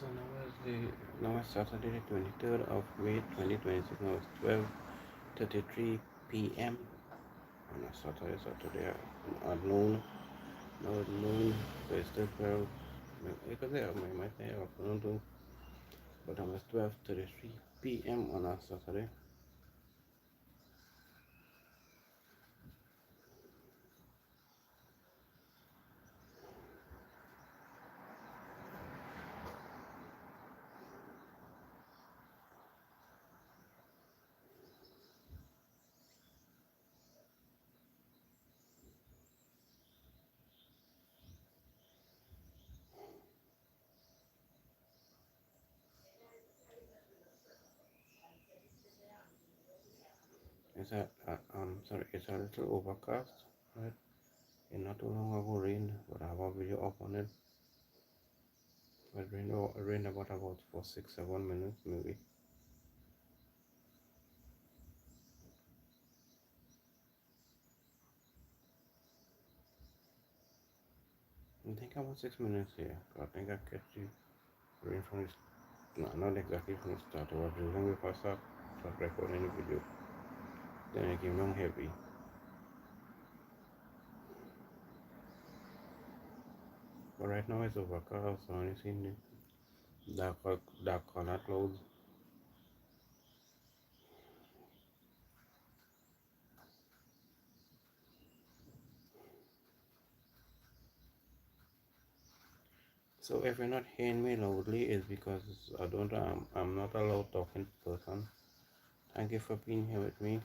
So now it's Saturday the 23rd of May 2026. Now it's 12:33 p.m. on a Saturday at noon. Now at noon, so it's still 12. Because I might say afternoon too, but now it's 12:33 p.m. on a Saturday. It's a little overcast, right? It's not too long ago rain, but I have a video up on it. It rained about for 6-7 minutes maybe. I think about 6 minutes here. I think I catch you rain from this. No, not exactly from the start. I was drilling before start recording the video. Then it came down heavy. But right now it's overcast, so only seeing the dark color clouds. So if you're not hearing me loudly, it's because I'm not a loud talking person. Thank you for being here with me.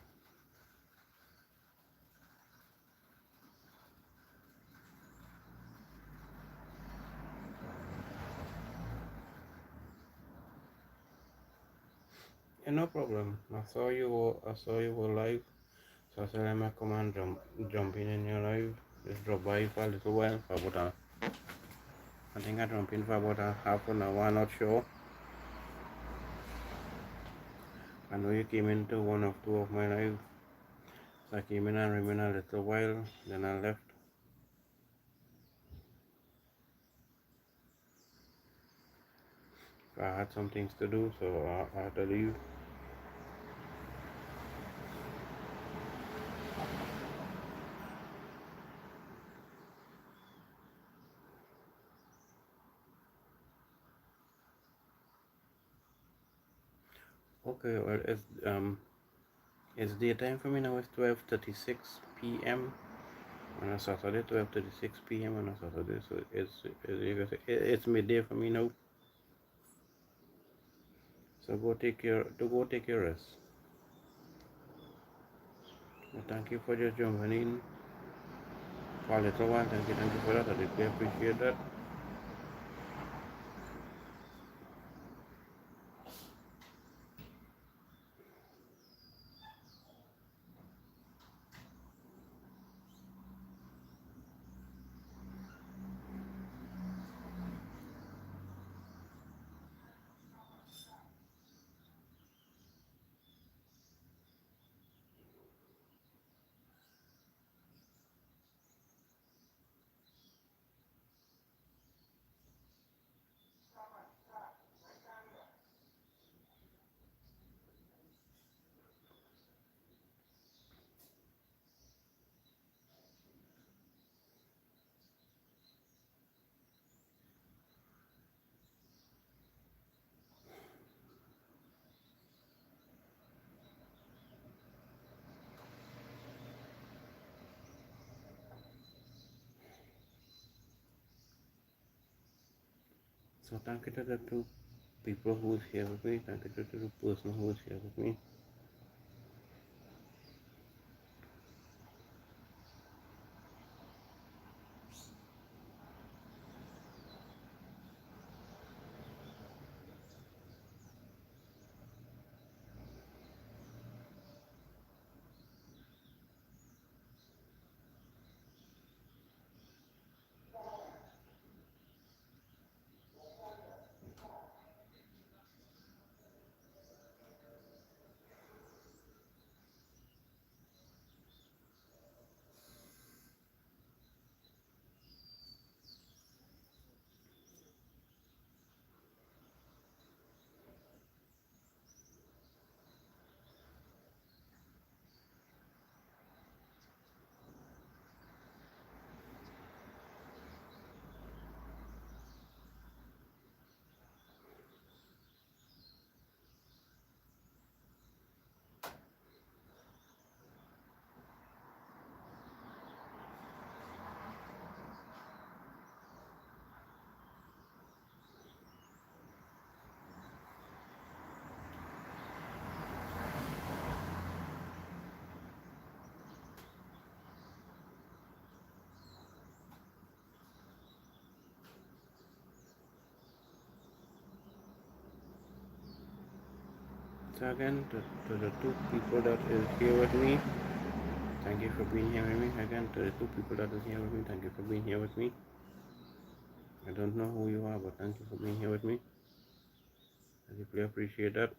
Yeah, no problem. I saw you were live. So I said let me come and jump in your live. Just drop by for a little while for about I think I jump in for about a half an hour, I'm not sure. I know you came into one of two of my lives. So I came in and remained a little while, then I left. I had some things to do, so I had to leave. Okay, well it's daytime for me now. It's 12:36 p.m. on a Saturday. 12:36 p.m. on a Saturday. So it's midday for me now. So go take your rest. Well, thank you for just jumping in for a little while. Thank you for that. I really appreciate that. So thank you to the two people who's here with me. Thank you to the person who's here with me. So again, to the two people that is here with me, thank you for being here with me. Again, to the two people that is here with me, thank you for being here with me. I don't know who you are, but thank you for being here with me. I deeply appreciate that.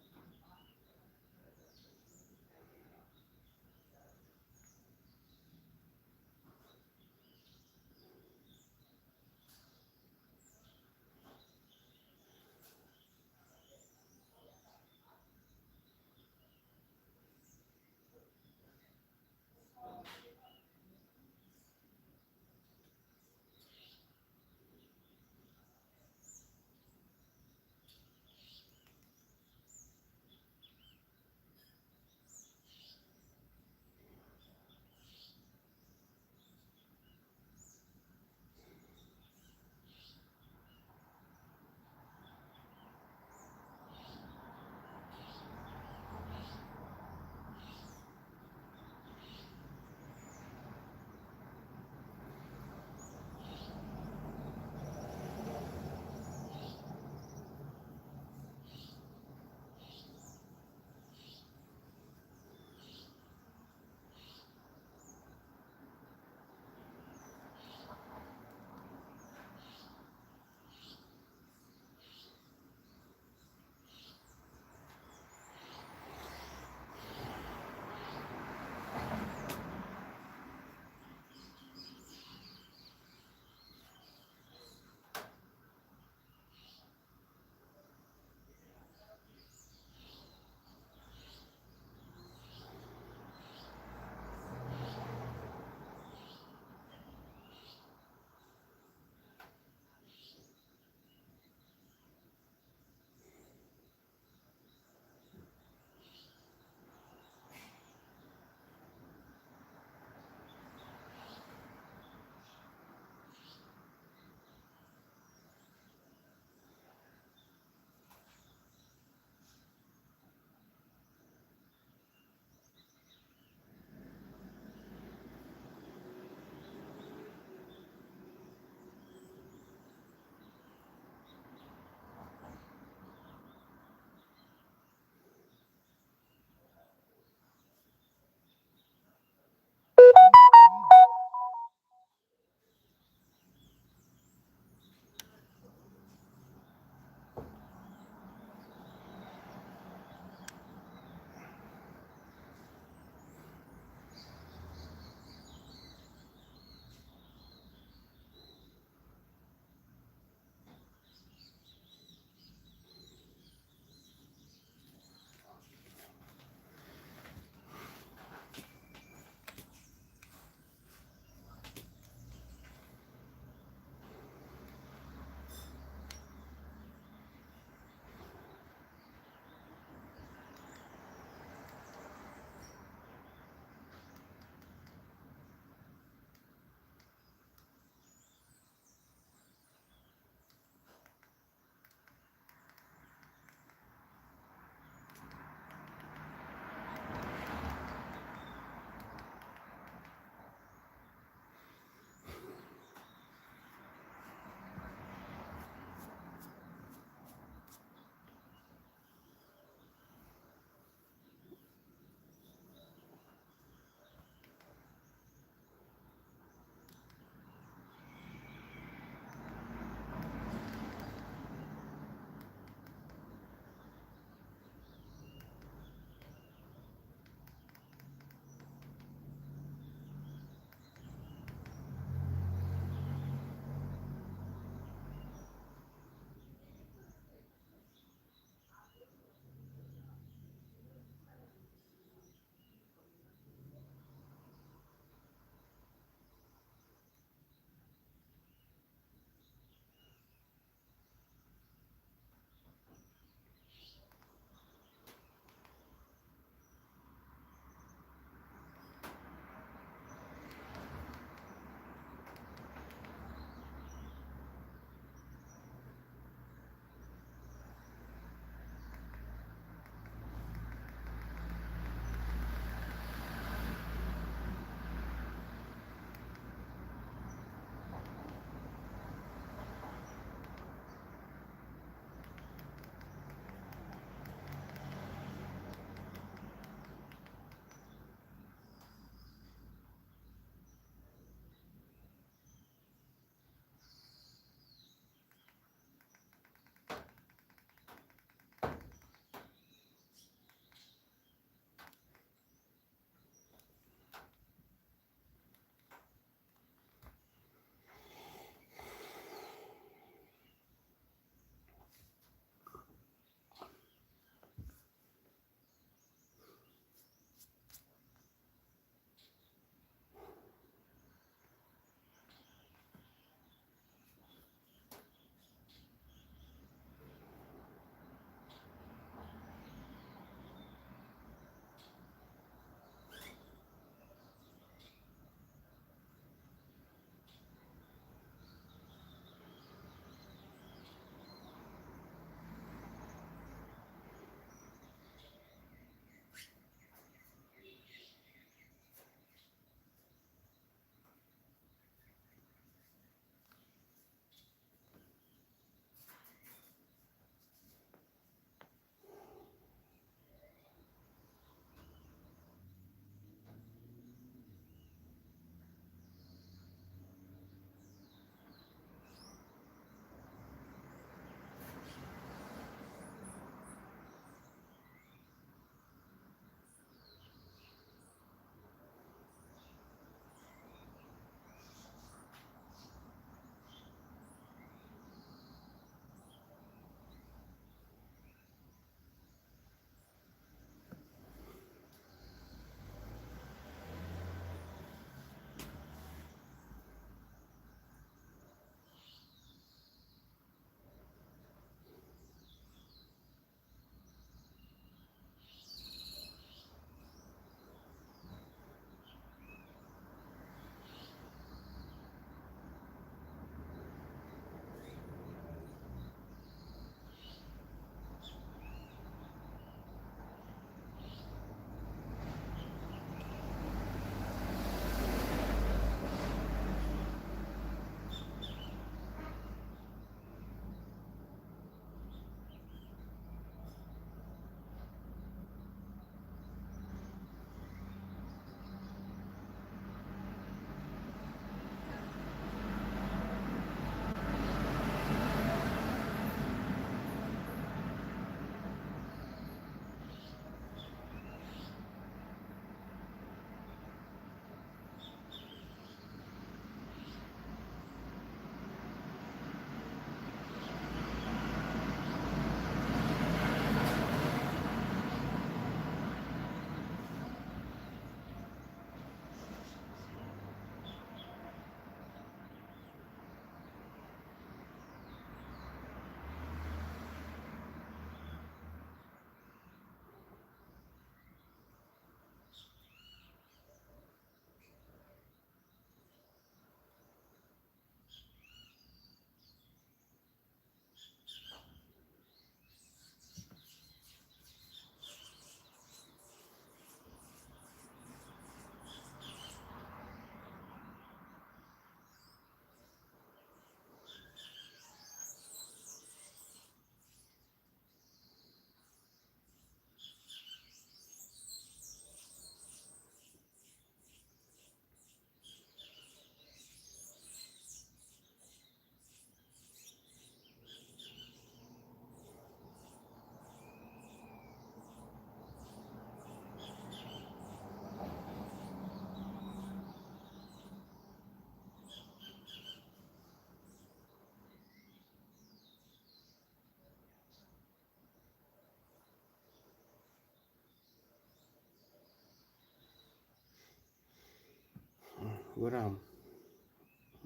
Good,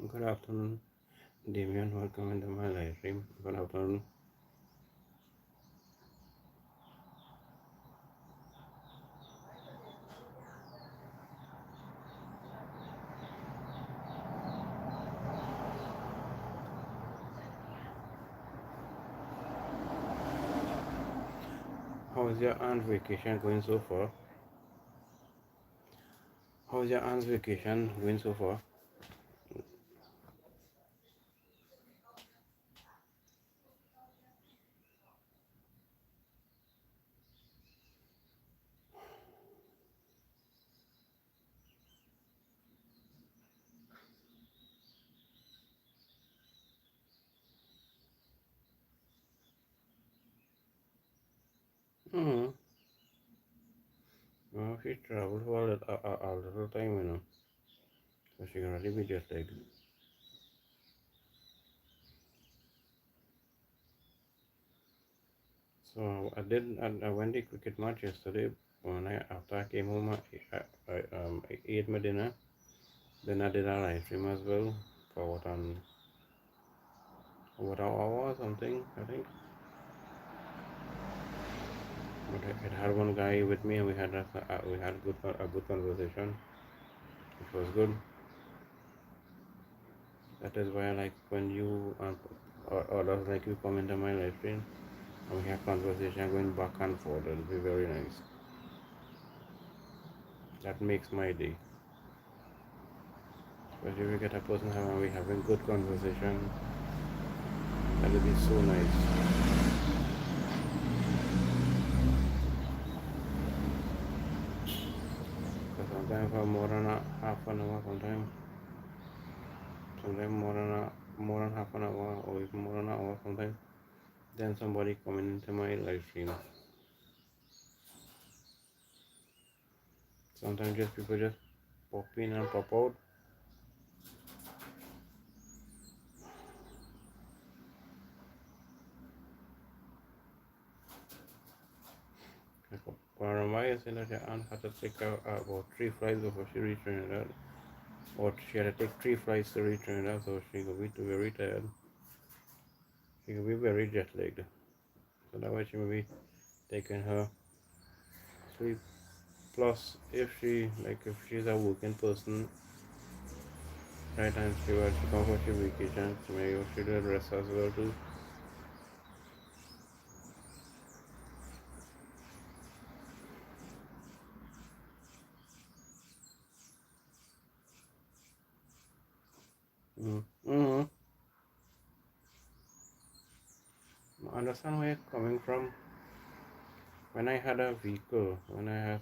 good afternoon, Damien. Welcome into my live stream. Good afternoon. How's your aunt's vacation going so far? How's your aunt's vacation going so far? Mm-hmm. Well, she traveled for a little time, so she can really be just like. So I went to cricket match yesterday. After I came home, I ate my dinner. Then I did a live stream as well for what an hour or something, I think. But I had one guy with me, and we had a good conversation. It was good. That is why I like when you or others like you come into my live stream and we have conversation going back and forth. It'll be very nice. That makes my day. Especially if we get a person having we having good conversation, that'll be so nice. Because sometimes for more than a half an hour, sometimes more than half an hour or even more than an hour sometimes. Then somebody coming into my live stream. Sometimes just people just pop in and pop out. Maya said that her aunt had to take about 3 flights before she reached Trinidad. Or she had to take 3 flights to reach Trinidad, so she could be very tired. She could be very jet lagged. So that way she may be taking her sleep. Plus, if she's a working person, right, and she come for she vacation, so maybe she do rest as well too. Mm-hmm. I understand where you're coming from. When I had a vehicle, when I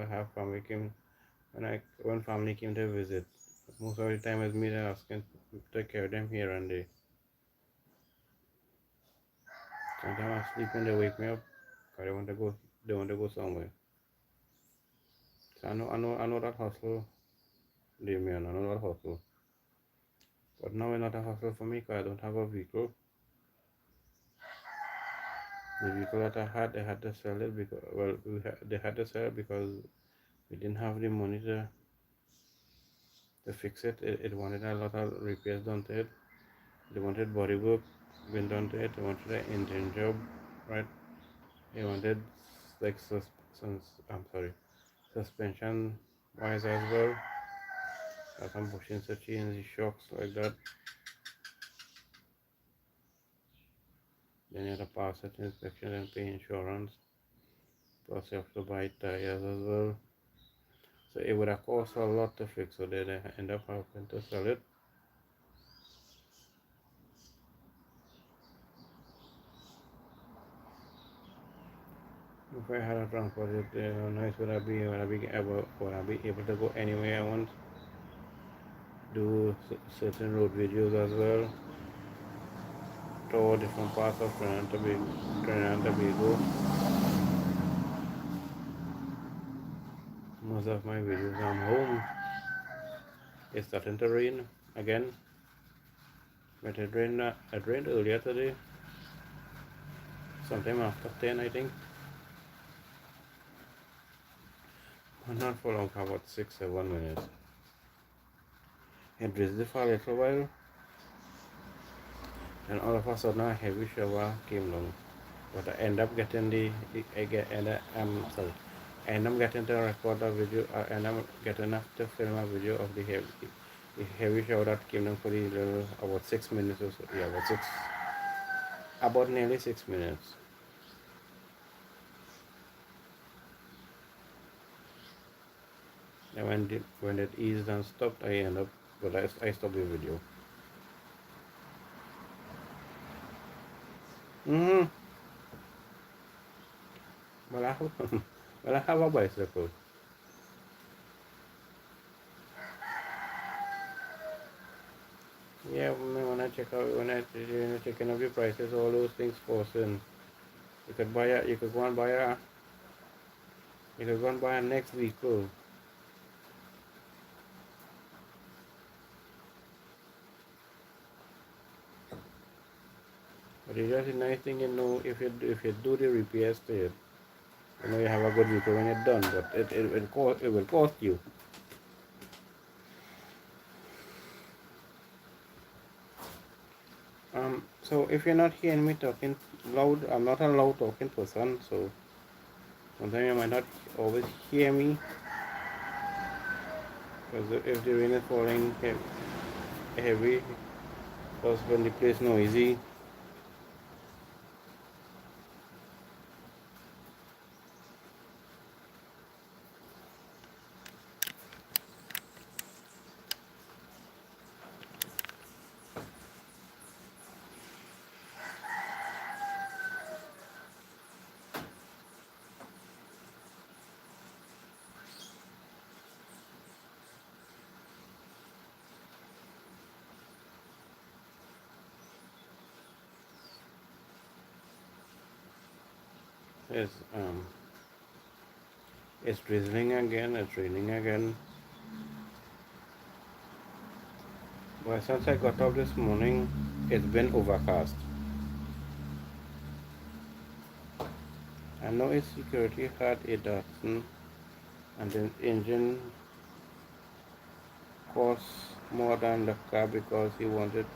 have family came, when family came to visit, most of the time it's me that asking to take care of them here and there. Sometimes I sleep and they wake me up because they want to go somewhere. So I know that hustle, Damien, I know that hustle. But now it's not a hustle for me because I don't have a vehicle. The vehicle that I had, they had to sell it because, well, they had to sell it because we didn't have the money to fix it. It wanted a lot of repairs done to it. They wanted body work been done to it. They wanted an engine job, right? They wanted like I'm sorry, suspension wise as well. Some bushings to change the shocks like that. Then you have to pass it inspection and pay insurance. Plus you have to buy tires as well. So it would have cost a lot to fix. So they end up having to sell it. If I had a transport, nice would I be able to go anywhere I want? Do certain road videos as well. Tour different parts of Trinidad and Tobago. Most of my videos I'm home. It's starting to rain again. But it rained earlier today. Sometime after 10 I think. But not for long, for about 6 or 1 minute. It drizzled for a little while, and all of a sudden a heavy shower came down. But I end up getting I get, and sorry, I end up getting to record a video, I end up getting enough to film a video of the heavy shower that came down for the little, about 6 minutes or so. Yeah, about nearly 6 minutes. And when it eased and stopped, I end up, but I stopped the video. Mm-hmm. Well, I have, well, I have a bicycle. Yeah, when I check out, when I checking out the prices, all those things force in. You could go and buy a next vehicle. But it's just a nice thing, if you do the repairs to it, you have a good vehicle when it's done. But it will cost you. So if you're not hearing me talking loud, I'm not a loud talking person, so sometimes you might not always hear me because if the rain is falling heavy, plus when the place noisy. Yes, it's drizzling again, it's raining again. But since I got up this morning, it's been overcast. I know its security had a Datsun, and the engine cost more than the car because he wanted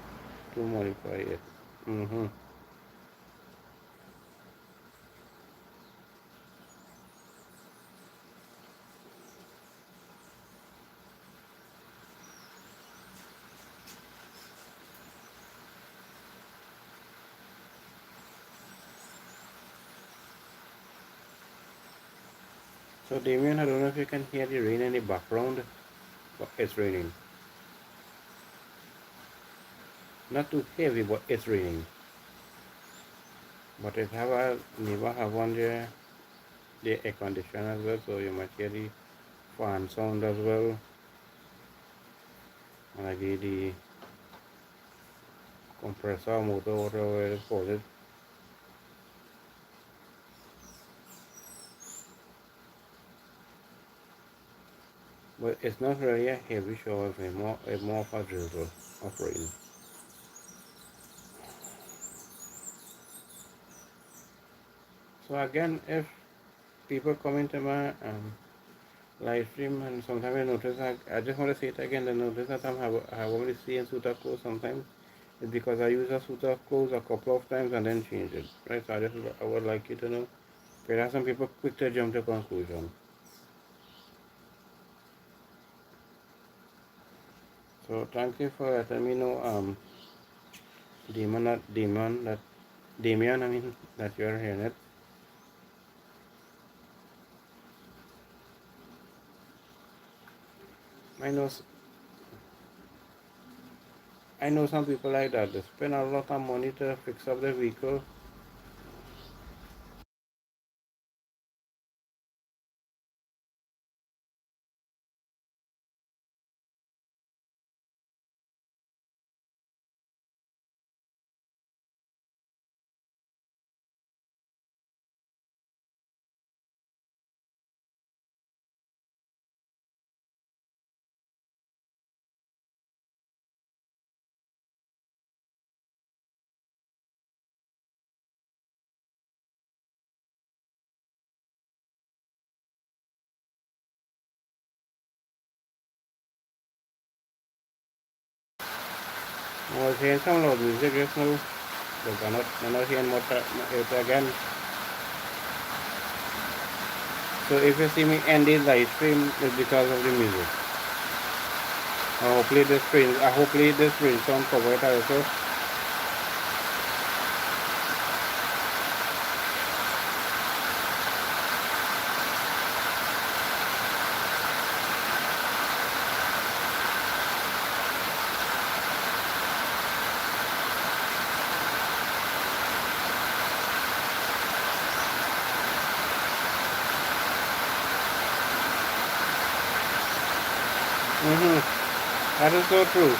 to modify it. Mm-hmm. So Damien, I don't know if you can hear the rain in the background, but it's raining. Not too heavy, but it's raining. But if have a neighbor have one there, the air conditioner as well, so you might hear the fan sound as well. And I get the compressor motor, whatever it is called. But it's not really a heavy shower, it's more of a drizzle of rain. So again, if people come into my live stream and sometimes I notice, I just want to say it again, the notice that I already see in suit of clothes sometimes is because I use a suit of clothes a couple of times and then change it, right? So I would like you to know, there are some people quick to jump to conclusion. So thank you for letting me know, Damien, I mean, that you're hearing it. I know, I know some people like that. They spend a lot of money to fix up their vehicle. I was hearing some loud music just now, but I'm not hearing much it again. So if you see me end the live stream, it's because of the music. Hopefully this screen sound cover it also. That is so true.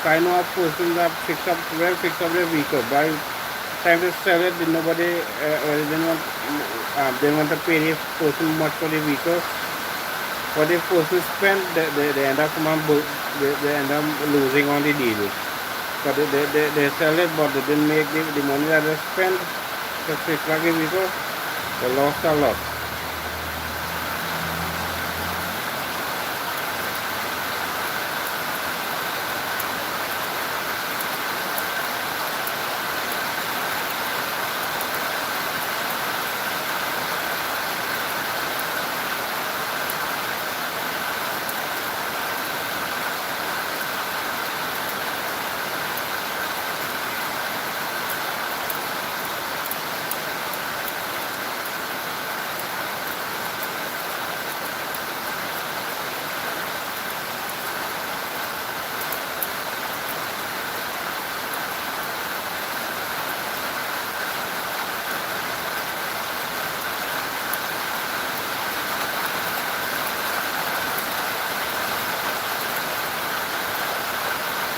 I know a person that fix up their vehicle. By the time they sell it, nobody didn't want to pay the person much for the vehicle. What the person spend, they end up they end up losing on the deal. But they sell it, but they didn't make the money that they spent to fix like the vehicle. They lost a lot.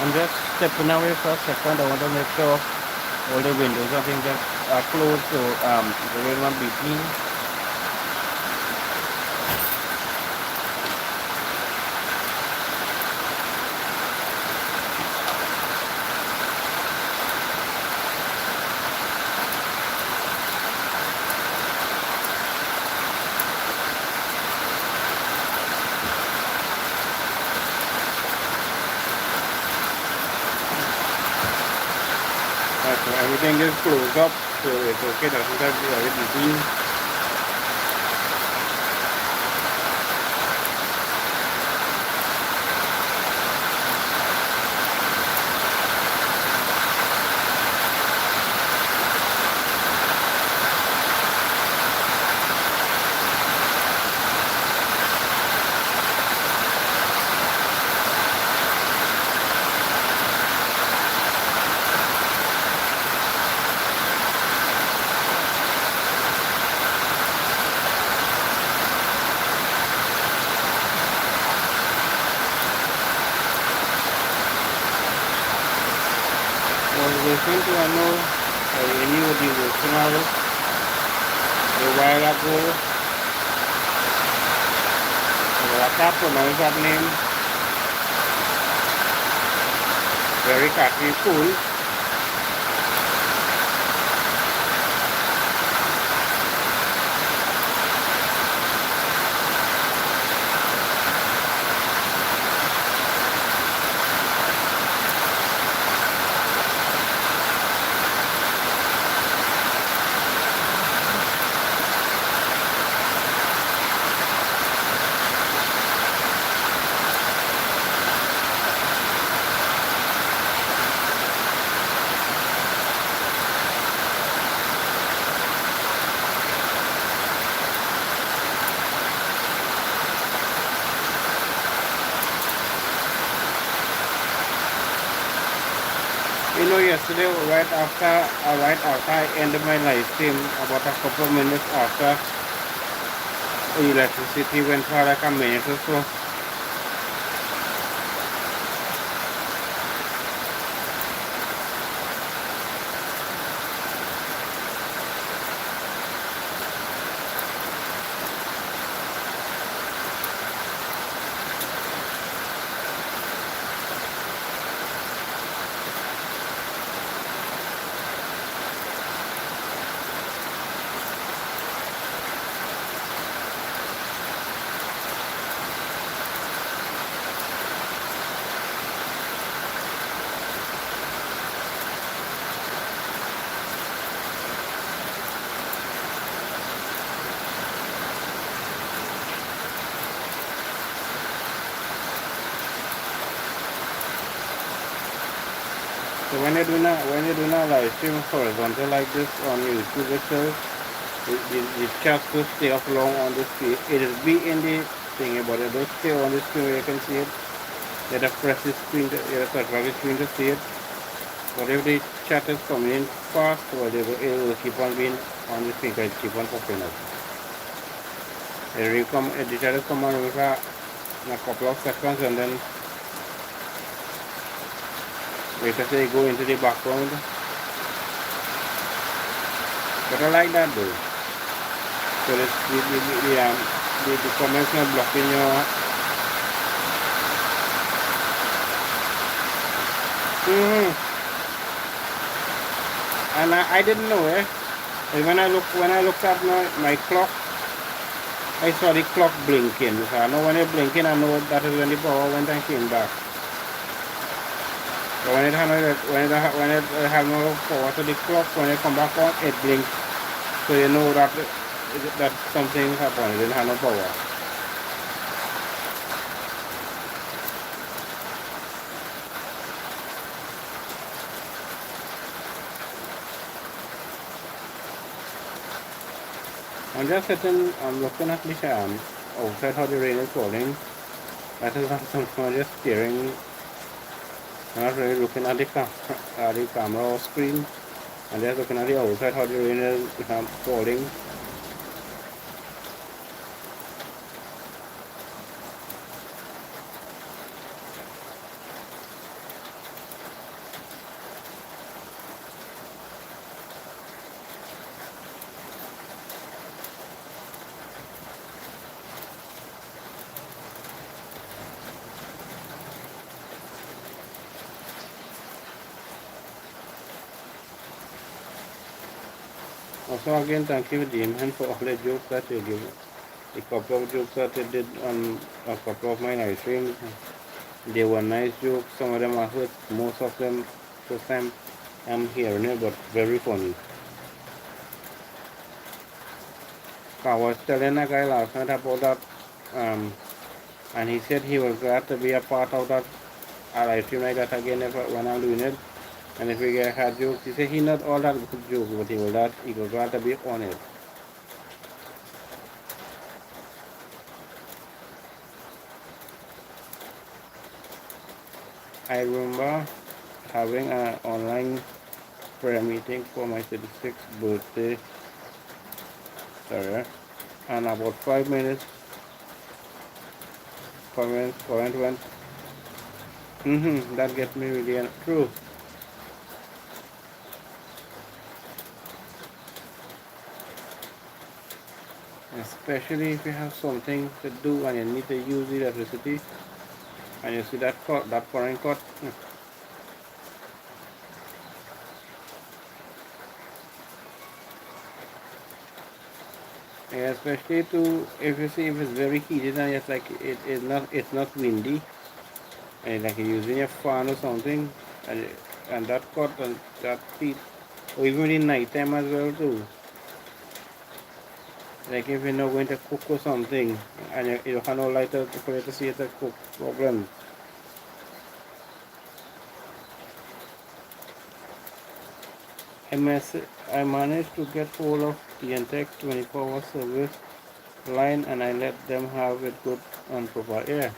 I'm just stepping away for a second. I want to make sure all the windows and things are closed so the rain won't beat me. So everything is closed up, so it's okay. Doesn't have to be very busy. Listening to I know I knew what you were tomorrow a while ago. I can't pronounce that name. Very catchy school. You know, yesterday, right after I ended my live stream, about a couple of minutes after, electricity went for like a minute or so. So when you do not live stream horizontal like this on YouTube itself, the chat will stay up long on the screen. It is be in the thing, but it does stay on the screen where you can see it. You have to press the screen, you have to drag the screen to see it. But if the chat is coming in fast, well, it will keep on being on the screen, because it keep on popping up. The chat is come on in a couple of seconds, and then wait till they go into the background. But I like that though. So the comments not blocking your. And I didn't know when I looked at my clock, I saw the clock blinking. So I know when it's blinking, I know that is when the power went and came back. But when it had no power to the clock, when it come back on, it blinks. So you know that something happened. It didn't have no power. I'm just sitting, I'm looking at the outside how the rain is falling. That is not something. I'm just staring. I'm not really looking at the camera or screen. I'm just looking at the outside how the rain is falling. Also again, thank you Damon for all the jokes that you give. A couple of jokes that you did on a couple of my live streams. They were nice jokes. Some of them I heard, most of them first time I'm hearing it, but very funny. I was telling a guy last night about that, and he said he was glad to be a part of that live stream like that again when I'm doing it. And if we get hard jokes, he said he not all that good jokes, but he was glad to be on it. I remember having an online prayer meeting for my 36th birthday, and about 5 minutes, comment went, that gets me really true. Especially if you have something to do and you need to use the electricity, and you see that current cut. Yeah, especially if you see if it's very heated and it's not windy, and like you're using a fan or something, and that cut and that heat, or even in night time as well too. Like if you're not going to cook or something, and you have no light for you to see it to cook, problem. I managed to get hold of the Entech 24-hour service line, and I let them have it good and proper air.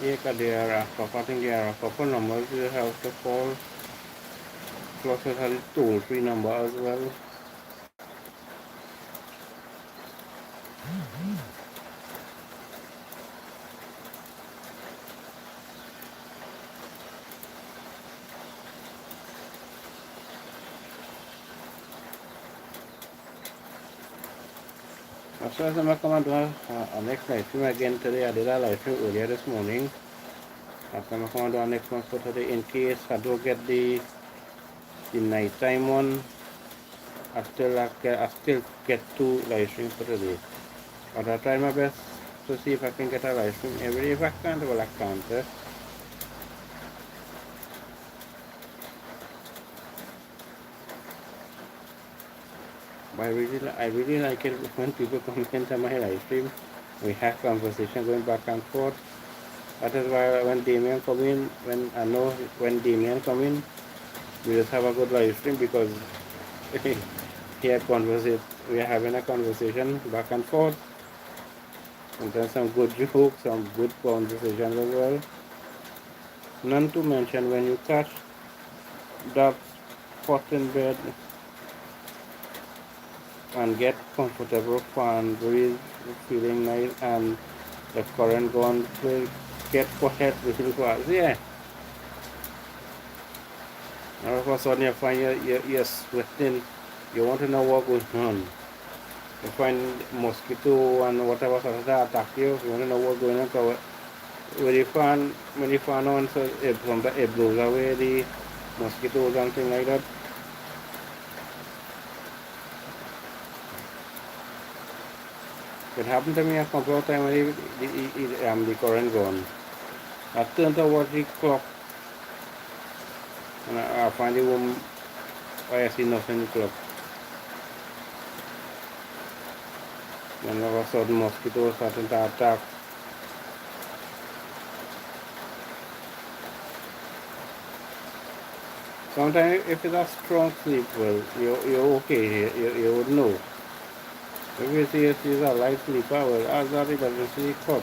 Yeah, there are I think there are a couple numbers you have to call. plus it has a toll-free number as well. So as I'm coming to our next live stream again today, I did a live stream earlier this morning. After I'm coming to our next one for today, in case I don't get the nighttime one, I still get 2 live streams for today. But I'll try my best to see if I can get a live stream every day. If I can't, well I can't. But I really like it when people come into my live stream. We have conversation going back and forth. That is why when Damien come in, when Damien come in, we just have a good live stream because we are having a conversation back and forth. And then some good jokes, some good conversations as well. None to mention when you catch that pot in bed and get comfortable, fan breeze, feeling nice, and the current gone, get quiet real fast. Yeah. All of a sudden you find you're sweating, you want to know what's going on. You find mosquito and whatever sort of that attack you want to know what's going on. So when you fan on, so it blows away the mosquitoes and things like that. It happened to me a couple of times when the current gone. I turned towards the clock and I find the room, I see nothing in the clock. And all of a sudden mosquitoes starting to attack. Sometimes if it's a strong sleep, well, you're okay, you would know. If you see it's a light sleeper, well, as that it doesn't sleep hot.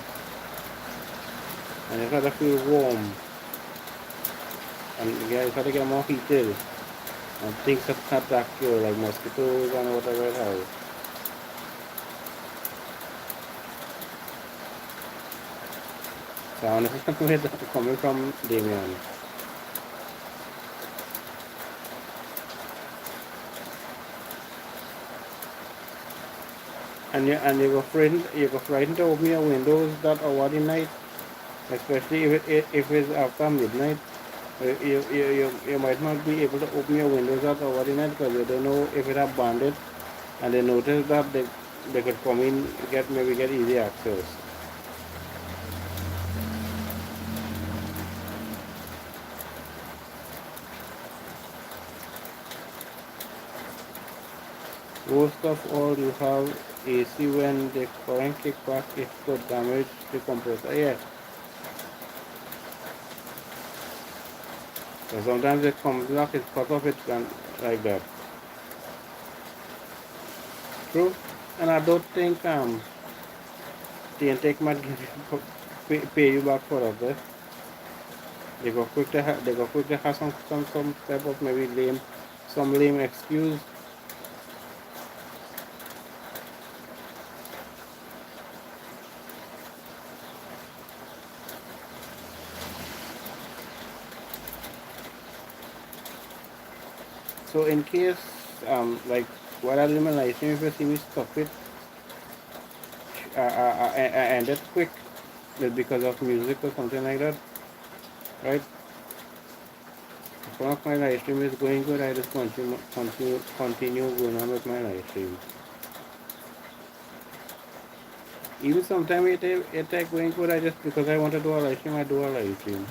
And you start to feel warm. And you start to get more heated. And things that attack you, like mosquitoes and whatever it has. So I understand coming from Damien. And you go frightened to open your windows that hour of the night, especially if it's after midnight. You might not be able to open your windows that hour of the night because you don't know if it's a bandit, and they notice that they could come in, maybe get easy access. Worst of all, you have AC when the current kick back, it could damage the compressor. Yeah. So sometimes it comes back, it cut off it and like that. True. And I don't think the intake might pay you back for that. They go quick to have some type of maybe lame excuse. So in case like while I do my live stream, if you see me stop it, I end it quick because of music or something like that, right? If one of my live stream is going good, I just continue going on with my live stream. Even sometimes it going good, I just because I want to do a live stream, I do a live stream.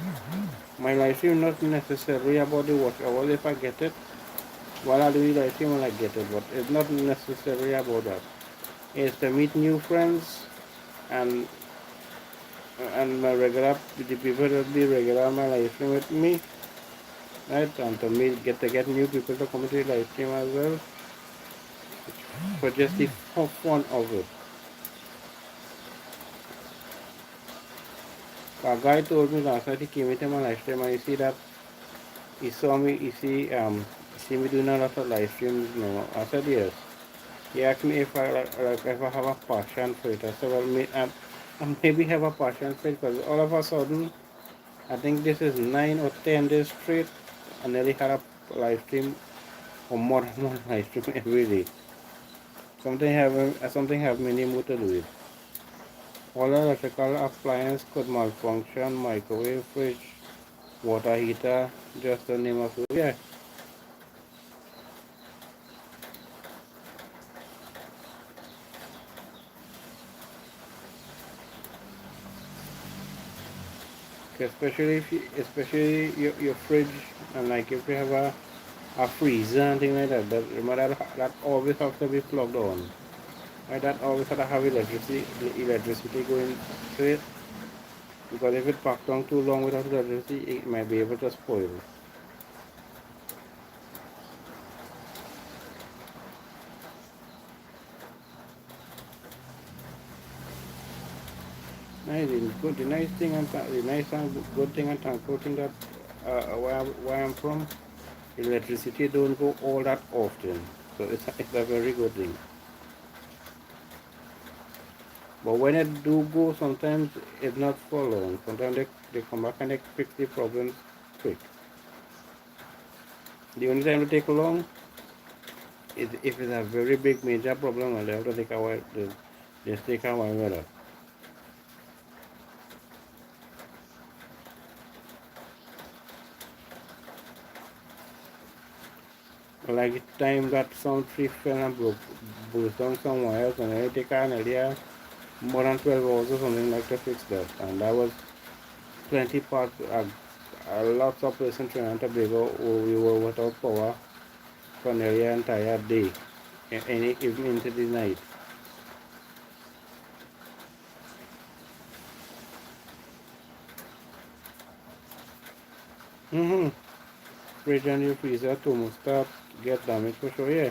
My live stream not necessarily about the watch hours if I get it. While I do the live stream, I get it, but it's not necessarily about that. It's to meet new friends and my the people that be regular on my live stream with me, right? And to get new people to come to the live stream as well. For just the fun of it. A guy told me last night he came into my live stream and he saw me, see me doing a lot of live streams, I said yes. He asked me if if I have a passion for it. I said, well, I maybe have a passion for it because all of a sudden, I think this is 9 or 10 days straight. I nearly had a live stream or more than one live stream every day. Something have me in the mood to do it. All electrical appliances could malfunction, microwave, fridge, water heater, just to name a few. Yeah. Especially your fridge, and like if you have a freezer and things like that, remember that always have to be plugged on. Right? That always have to have electricity going to it. Because if it packed on too long without electricity, it might be able to spoil. The nice thing and good thing and thankful thing that where I'm from, electricity don't go all that often, so it's a very good thing. But when it do go, sometimes it's not for long. Sometimes they come back and they fix the problems quick. The only time it take long is if it's a very big major problem and they have to take a while. They take a while with it. Like the time that some tree fell and broke down somewhere else, and it take an idea more than 12 hours or something like to fix that. And that was plenty parts, lots of places in Trinidad and Tobago we were without power for nearly an entire day, and even into the night. Fridge and your freezer thermostat get damaged for sure, yeah.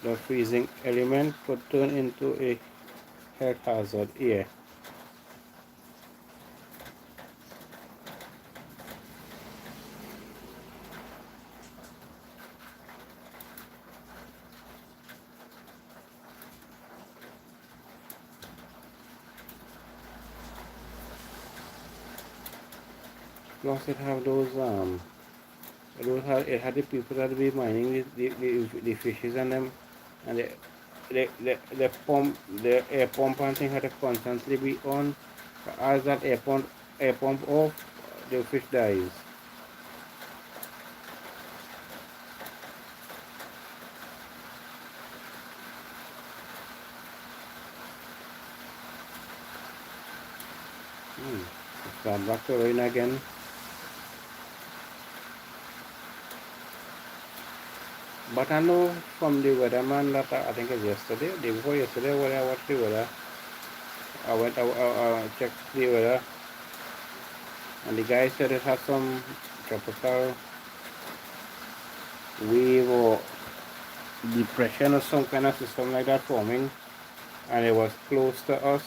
The freezing element could turn into a health hazard, yeah. Plus it have those it had the people that be mining the fishes and them, and the air pump and thing had to constantly be on. As that air pump off, the fish dies. Start back to rain again. But I know from the weatherman that I think it's yesterday, day before yesterday, when I watched the weather, I checked the weather, and the guy said it had some tropical wave or depression or some kind of system like that forming, and it was close to us.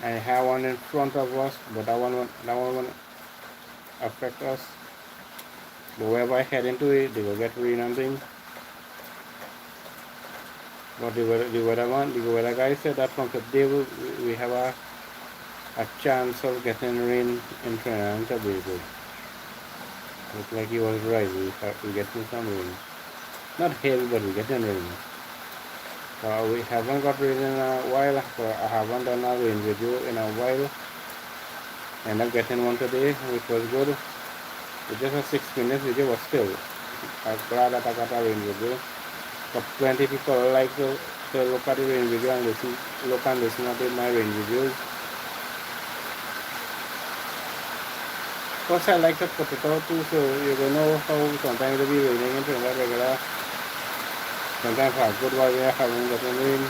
And it had one in front of us, but that one won't affect us. But wherever I head into it, they will get rain and things. But the weather guy said that from today we have a chance of getting rain in Trinidad and Tobago. Looks like he was right. We're getting some rain. Not heavy, but we're getting rain. We haven't got rain in a while. So I haven't done a rain video in a while. Ended up getting one today, which was good. It's just a 6 minute video, but still, I'm glad that I got a rain video. But plenty of people like to look at the rain video and listen to my rain videos. Plus, I like to put it out too, so you don't know how sometimes it'll be raining in Trinidad regular. Sometimes for a good while we are having getting rain.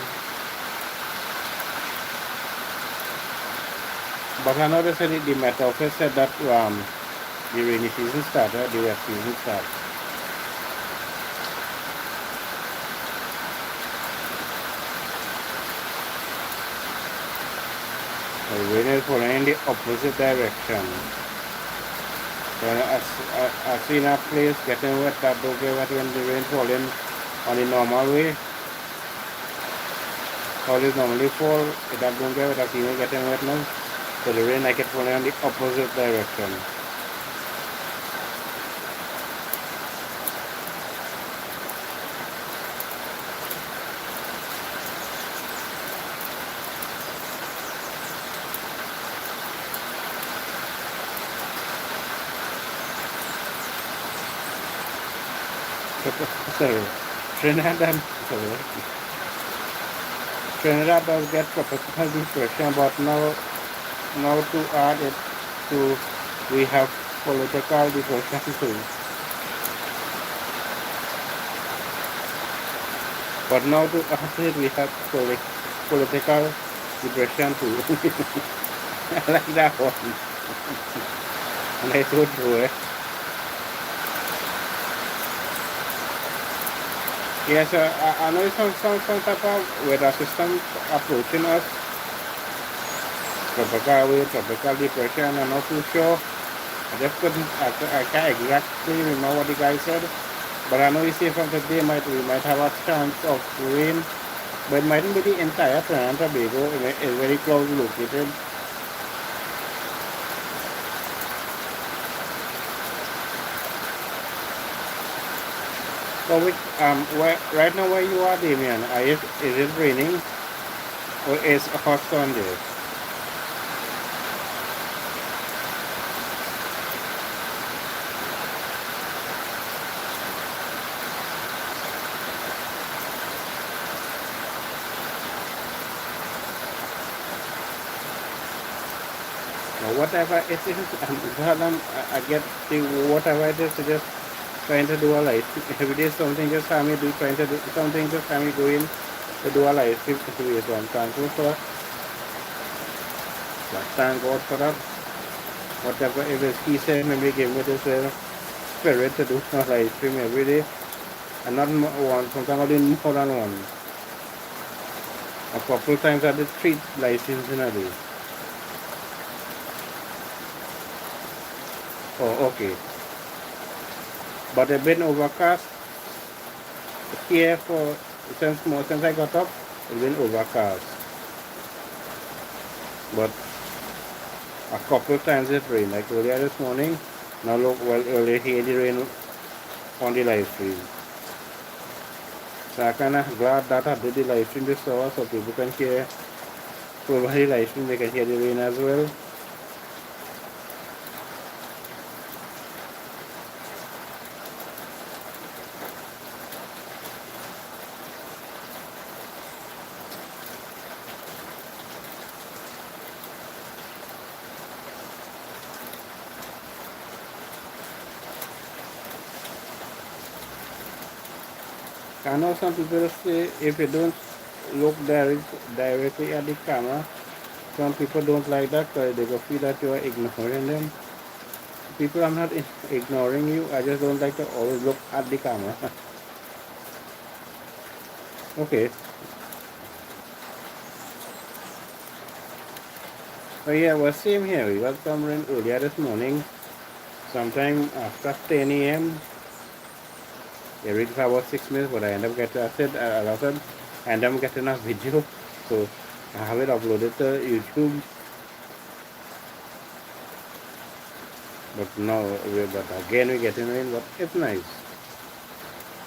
But I know they said the Met Office said that the rainy season started, the wet season started. The rain is falling in the opposite direction. So I seen a place getting wet that don't get wet when the rain falling on the normal way. How it normally fall, that don't get wet, I've seen it getting wet now. So the rain like it falling in the opposite direction. So Trinidad, sorry, Trinidad does get tropical depression, but now to add it to, we have political depression too. But now to add to it, we have political depression too. I like that one. And I so true, eh? Yes, I know some type of weather system approaching us. Tropical wave, tropical depression, I'm not too sure. I can't exactly remember what the guy said. But I know he said from today we might have a chance of rain. But it mightn't be the entire Trinidad and Tobago. It's very close located. So right now where you are, Damien, is it raining or is a hot sun there? Or whatever it is, I get the whatever it is, just trying to do a live stream. Every day something just have me do, trying to do something just have me going to do a live stream situation. I'm thankful for that. But thank God for that. Whatever it is, he said, maybe give me this spirit to do a live stream every day. And not one, sometimes I do more than one. A couple times I did 3 live streams in a day. Oh, okay. But it's been overcast here since I got up. It's been overcast. But a couple times it rained, like earlier this morning. Now look, well, earlier here the rain on the live stream. So I'm kind of glad that I did the live stream this hour so people can hear, over the live stream they can hear the rain as well. I know some people say if you don't look directly at the camera, some people don't like that because they will feel that you are ignoring them. People, I'm not ignoring you, I just don't like to always look at the camera. Okay. So yeah, well, same here. We got some rain earlier this morning, sometime after 10 a.m. It reached for about 6 minutes, but I end up getting, I end up getting a video, so I have it uploaded to YouTube. But now, again we're getting rain, but it's nice.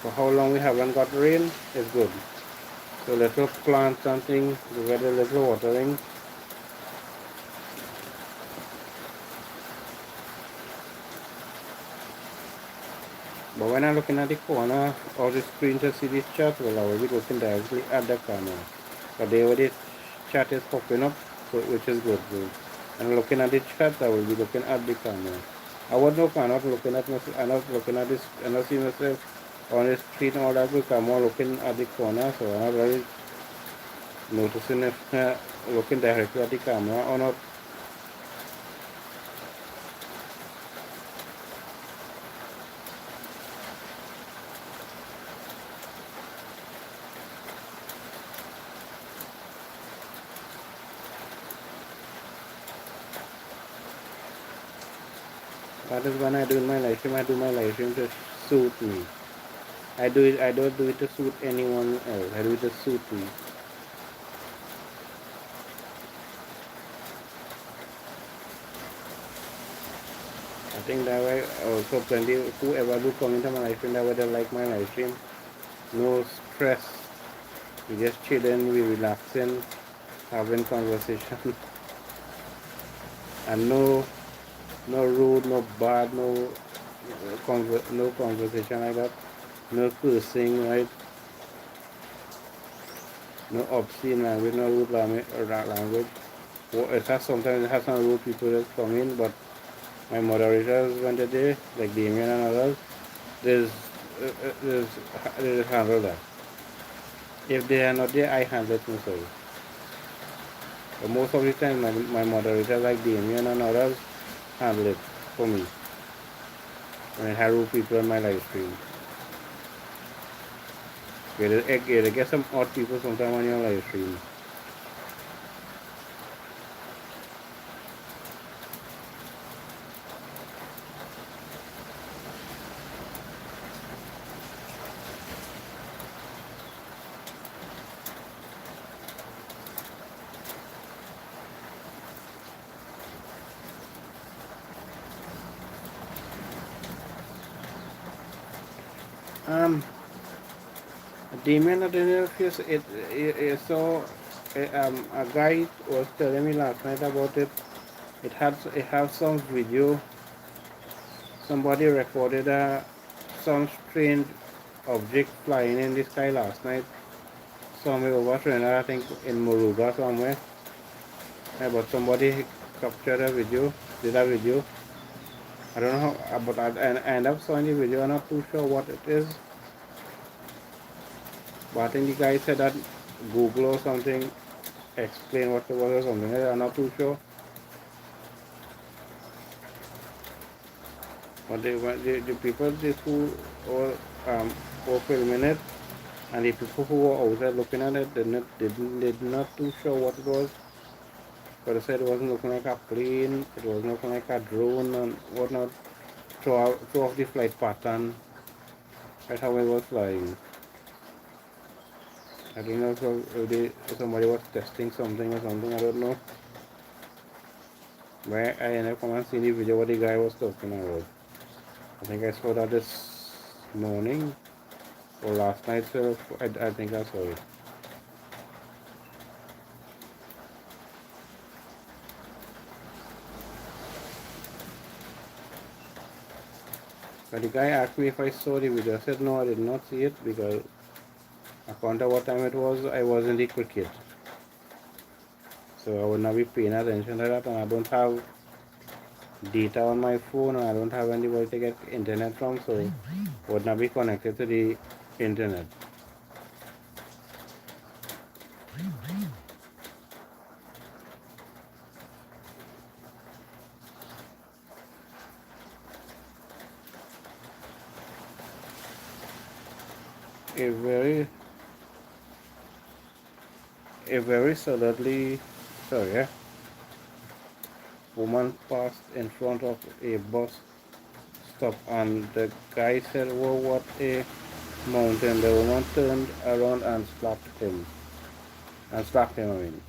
For how long we haven't got rain, it's good. So little plant something, you get a little watering. But when I'm looking at the corner of the screen to see this chat, well, I will be looking directly at the camera. But there where the chat is popping up, so, which is good. So, and looking at the chat, I will be looking at the camera. I was not looking at myself, I'm not looking at this, I'm not seeing myself on the screen all that good. I'm more looking at the corner, so I'm not really noticing if looking directly at the camera or not. That is when I do my live stream. I do my live stream to suit me. I do it. I don't do it to suit anyone else. I do it to suit me. I think that way also plenty whoever do come into my live stream that way they like my live stream. No stress. We just chilling, we relaxing, having conversation, and no rude, no bad, no conversation like that, no cursing, right? No obscene language, no rude language. Well, sometimes it has some rude people that come in, but my moderators when they do, like Damien and others, there's, there's, they just handle that. If they are not there, I handle it myself. But most of the time, my moderators like Damien and others handle it for me when I have rude people on my live stream. You get some odd people sometimes on your live stream. Um, Damien, I don't know if you saw a guy was telling me last night about it. It had some video. Somebody recorded some strange object flying in the sky last night. Somewhere over Trinidad, I think in Moruga somewhere. But somebody captured a video, did a video. I don't know how, but I end up seeing the video. I'm not too sure what it is. But I think the guy said that Google or something explain what it was or something. I'm not too sure. But the people who were filming it and the people who were out there looking at it, they're not too sure what it was. But they said it wasn't looking like a plane, it wasn't looking like a drone and whatnot. Throw off the flight pattern. That's how it was flying. I don't know if somebody was testing something or something, I don't know. But I ended up coming and seeing the video what the guy was talking about. I think I saw that this morning or last night, so I think I saw it. But the guy asked me if I saw the video. I said no, I did not see it because according to what time it was, I was in the cricket. So I would not be paying attention to that, and I don't have data on my phone, and I don't have anybody to get internet from, so I would not be connected to the internet. A very, solidly, sorry, woman passed in front of a bus stop, and the guy said, "Whoa, what a mountain!" The woman turned around and slapped him. I mean.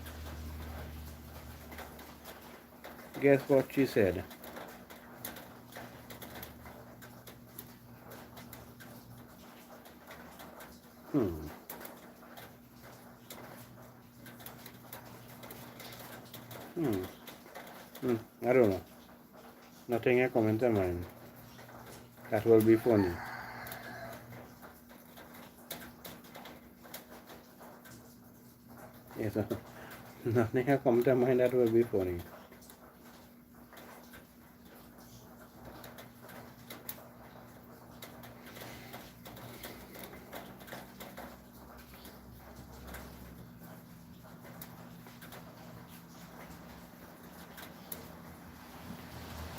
Guess what she said? Hmm. Hmm. I don't know. Nothing I comment to mine. That will be funny. Yes, nothing I comment to mine. That will be funny.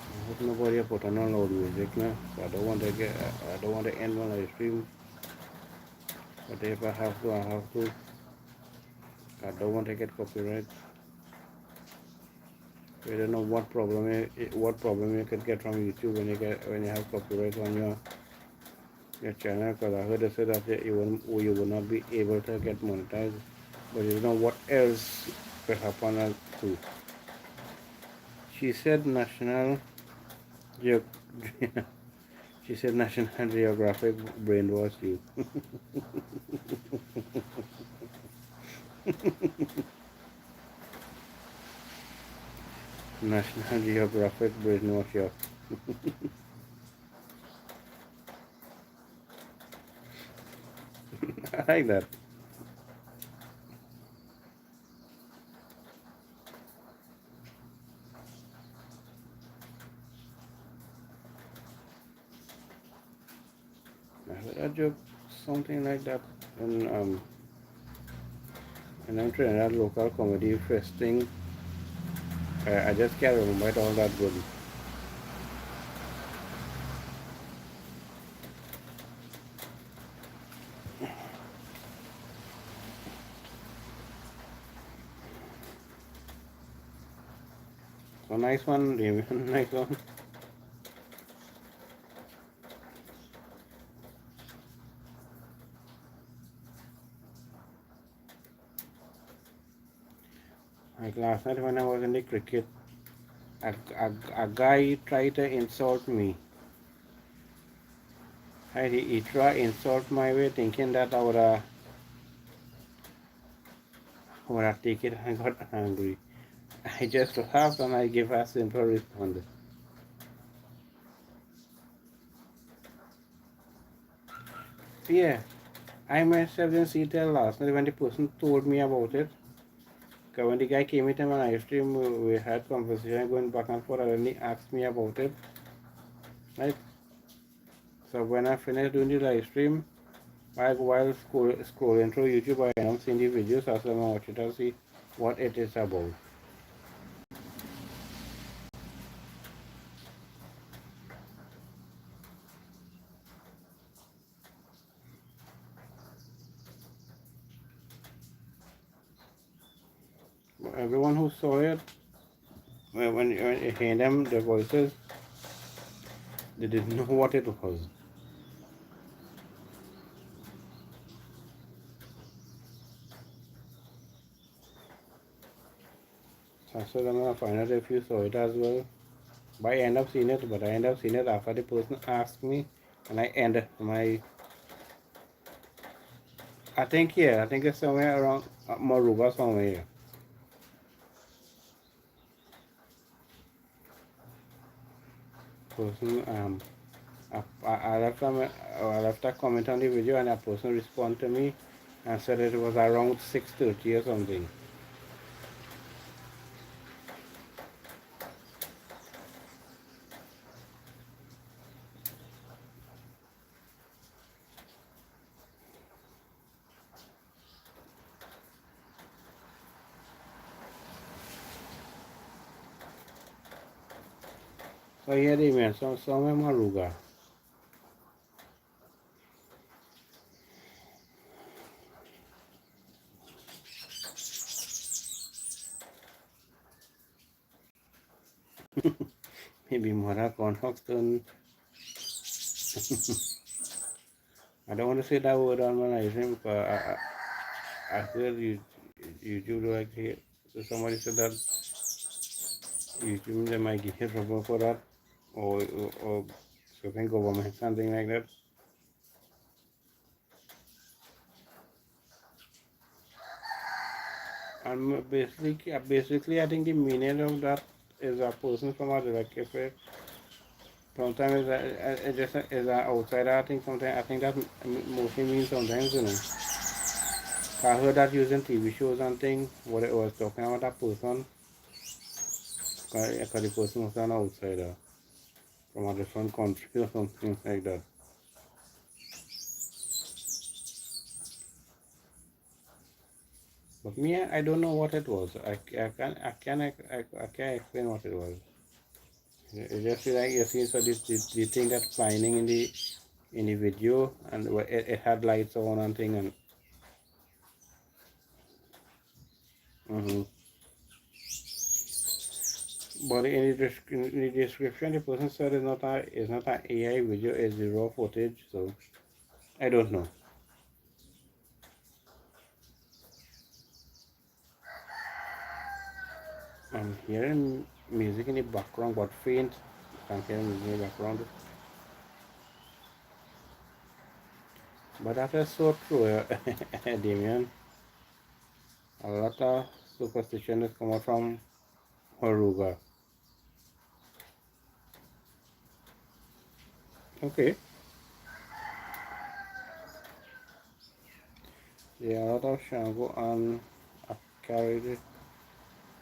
I hope nobody put on loud music now. So I don't want to I don't want to end my live stream. But if I have to, I have to. I don't want to get copyright. I don't know what problem you could get from YouTube when you have copyright on your channel. Because I heard they say that you will not be able to get monetized, but you know what else could happen too. She said National Geo she said National Geographic brainwashed you. National Geographic brainwashed you. I like that. I heard a joke, something like that, and I'm Trinidad local comedy festing. I just can't remember it all that good. So nice one, Damien. Nice one. Like last night when I was in the cricket, a guy tried to insult me. He tried to insult my way, thinking that I would have taken it and got angry. I just laughed and I gave a simple response. Yeah, I myself didn't see till last night when the person told me about it. Because when the guy came into my live stream, we had conversation going back and forth, and then he asked me about it. Right? So when I finished doing the live stream, while scrolling through YouTube, I am seeing the videos, so I'm watching to see what it is about. Everyone who saw it, when you hear them, the voices, they didn't know what it was. So I said I'm gonna find out if you saw it as well. But I end up seeing it, but I end up seeing it after the person asked me, and I end my. I think yeah, I think it's somewhere around Maruba somewhere. Person I left a comment on the video, and a person responded to me and said it was around 6:30 or something. So yeah, they mean somewhere Maruga. Maybe Mara Conhoxton. I don't want to say that word on my live stream because I heard YouTube like here. So somebody said that YouTube they might get trouble for that, or something government something like that. And basically, I think the meaning of that is a person from a direct effect. Sometimes it's just is an outsider. I think that mostly means sometimes, you know. I heard that using TV shows and things, what it was talking about that person, because the person was an outsider from a different country or something like that. But me, I don't know what it was. I can't explain what it was. It just like you see, so the thing that's flying in the video, and it had lights on and thing, and But in the description, the person said it's not an AI video, it's the raw footage. So I don't know. I'm hearing music in the background, but faint. I'm hearing music in the background. But that is so true, Damien. A lot of superstition is coming from Horuga. Okay. There are a lot of Shango and carried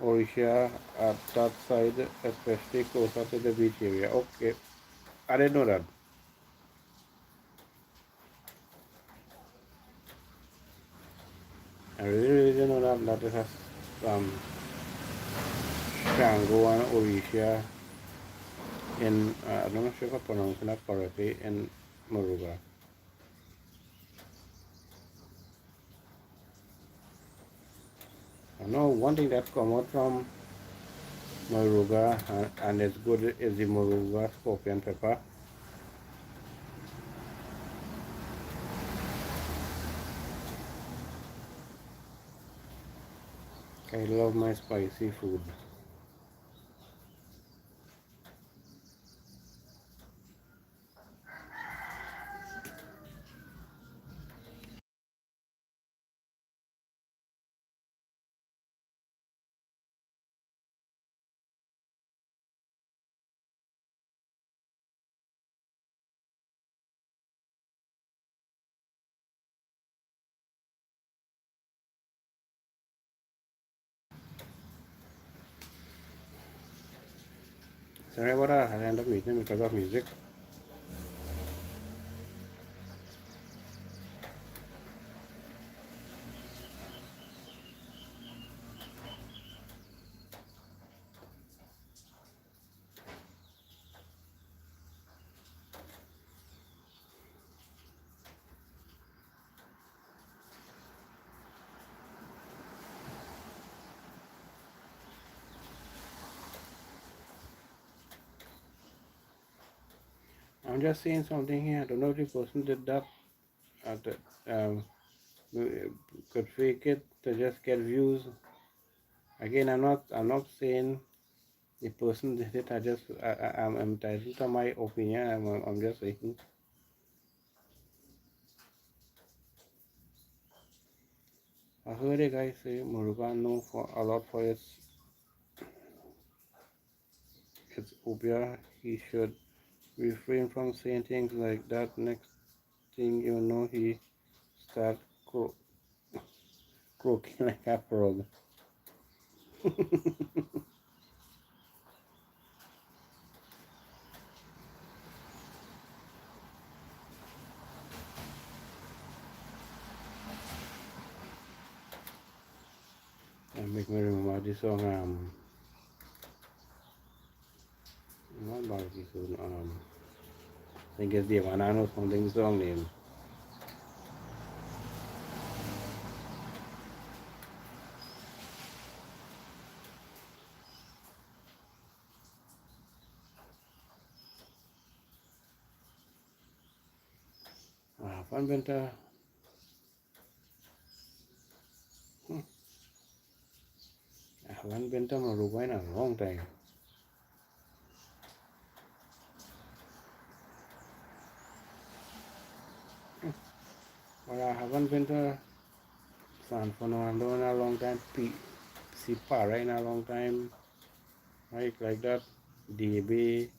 Orisha at that side, especially closer to the beach area. Okay. I didn't know that. I really didn't know that it has um, Shango and Orisha in, I'm not sure if I'm pronouncing that correctly, in Moruga. I know one thing that come out from Moruga and it's good is the Moruga scorpion pepper. I love my spicy food. Sorry about that, I end up meeting because of music. I'm just saying something here. I don't know if the person did that. That could fake it to just get views. Again, I'm not saying the person did it. I'm entitled to my opinion. I'm just saying. I heard a guy say Murugan known for a lot for its obeah. He should refrain from saying things like that. Next thing you know, he start croaking like a frog. And make me remember the song not Barbie soon I think it's the Banana something song name. I haven't been to hmm, I haven't been to Maruga in a long time. But I haven't been to San Fernando in a long time. Sipara in a long time. Right, like that. DB,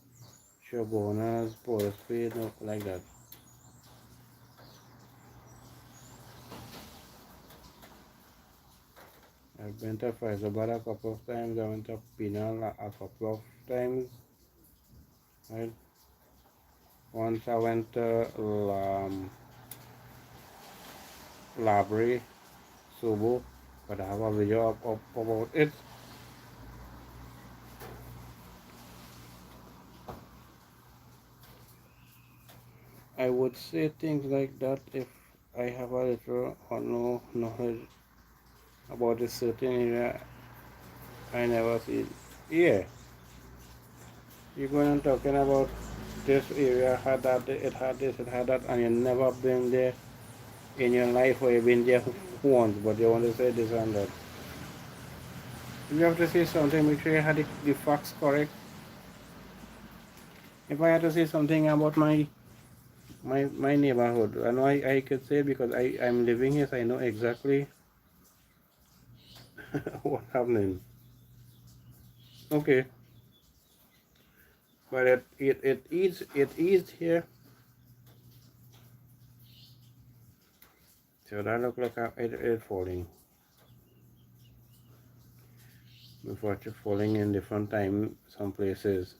Shogunas, Porter Spade, no, like that. I've been to Faizabad a couple of times. I went to Pinal a couple of times. Right. Once I went to Labre, Sobo, but I have a video up about it. I would say things like that if I have a little or no knowledge about a certain area I never see. Yeah, You're going and talking about this area had that, it had this, it had that, and you never been there in your life, or you've been there once, but you want to say this and that. If you have to say something, make sure you had the facts correct. If I had to say something about my neighborhood, I know I could say, because I'm living here, so I know exactly what's happening. Okay, but it eased here. So that look like it falling. Before it's falling in different time some places.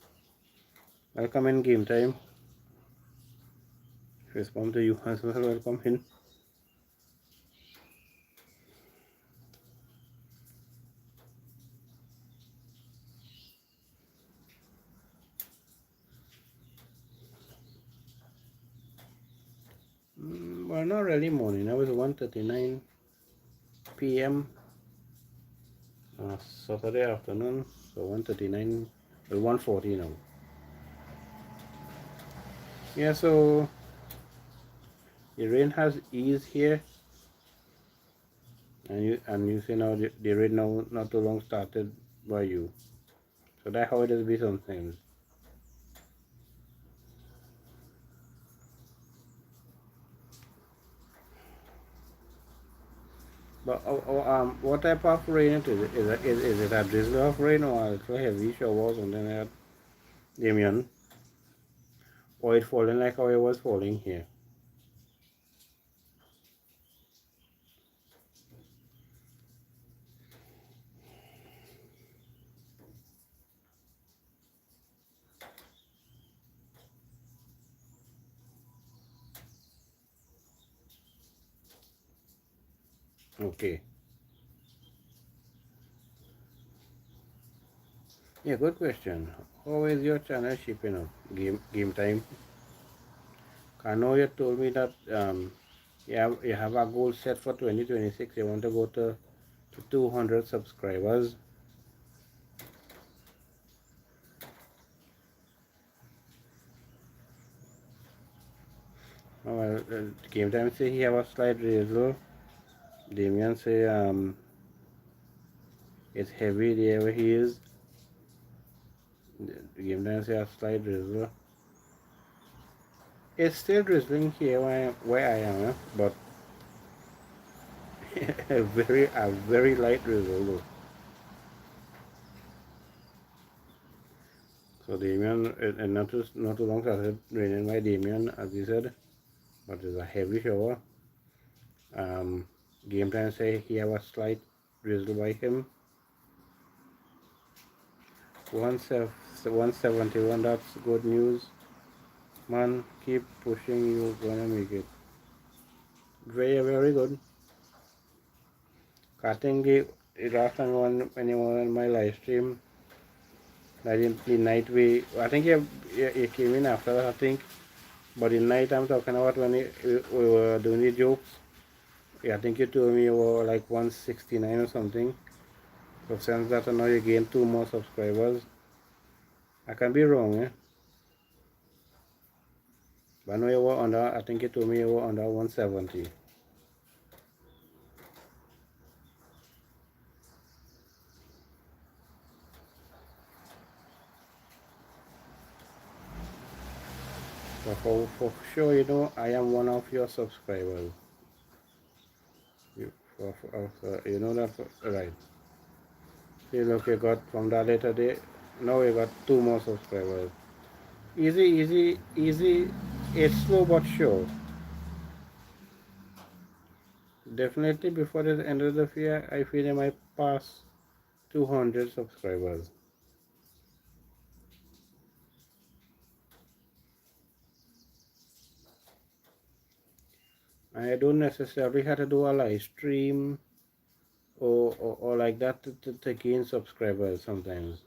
Welcome in game time. Respond to you as well. Welcome in. Well, not really morning. It was 1:39 p.m. Saturday afternoon. So 1:39. Well, 1:40 now. Yeah. So the rain has eased here, and you see now the rain now not too long started by you. So that's how it is be sometimes. But what type of rain it is? Is it a drizzle of rain, or a little heavy shower or something like that, Damien? Or it falling like how it was falling here? Okay. Yeah, good question. How is your channel shipping up? Game time. I know you told me that you have a goal set for 2026. You want to go to 200 subscribers. Oh, well, game time say he have a slight drizzle. Damien say it's heavy there where he is. Game time say a slight drizzle. It's still drizzling here where I am, but a very light drizzle though. So Damien, and not too long started raining by Damien, as he said, but it's a heavy shower. Um, Game time say he have a slight drizzle by him. 171, that's good news. Man, keep pushing, you gonna make it. Very good. I think the last time when you were on my live stream, the night I think you came in after that, I think. But the night I'm talking about, when we were doing the jokes, yeah, I think you told me you were like 169 or something. So since that, now you gained 2 more subscribers. I can be wrong, eh? But I know you were under, I think you told me you were under 170. So for sure, I am one of your subscribers. You know that, right? See, look, you got from that later day, now you got 2 more subscribers. Easy. It's slow but sure. Definitely before the end of the year, I feel I might pass 200 subscribers. I don't necessarily have to do a live stream or like that to gain subscribers sometimes.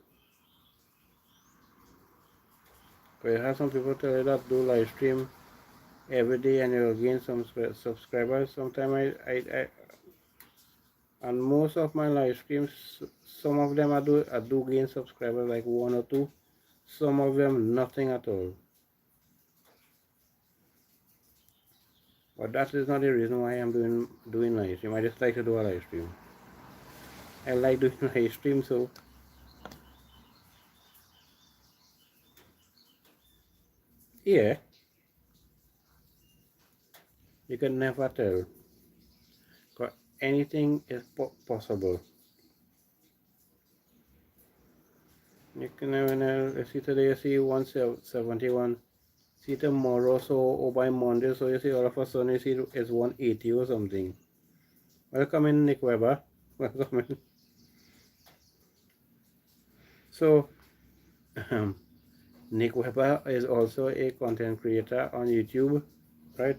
But you have some people tell you that do live stream every day and you'll gain some subscribers. Sometimes I and most of my live streams, some of them I do gain subscribers, like 1 or 2. Some of them nothing at all. But that is not the reason why I'm doing live stream. I just like to do a live stream. I like doing live stream, so yeah, you can never tell. But anything is possible. You can never know. See today, you see 171. See tomorrow, so or by Monday, so you see all of a sudden you see it's 180 or something. Welcome in, Nick Weber. Welcome in. So, Nick Weber is also a content creator on YouTube, right?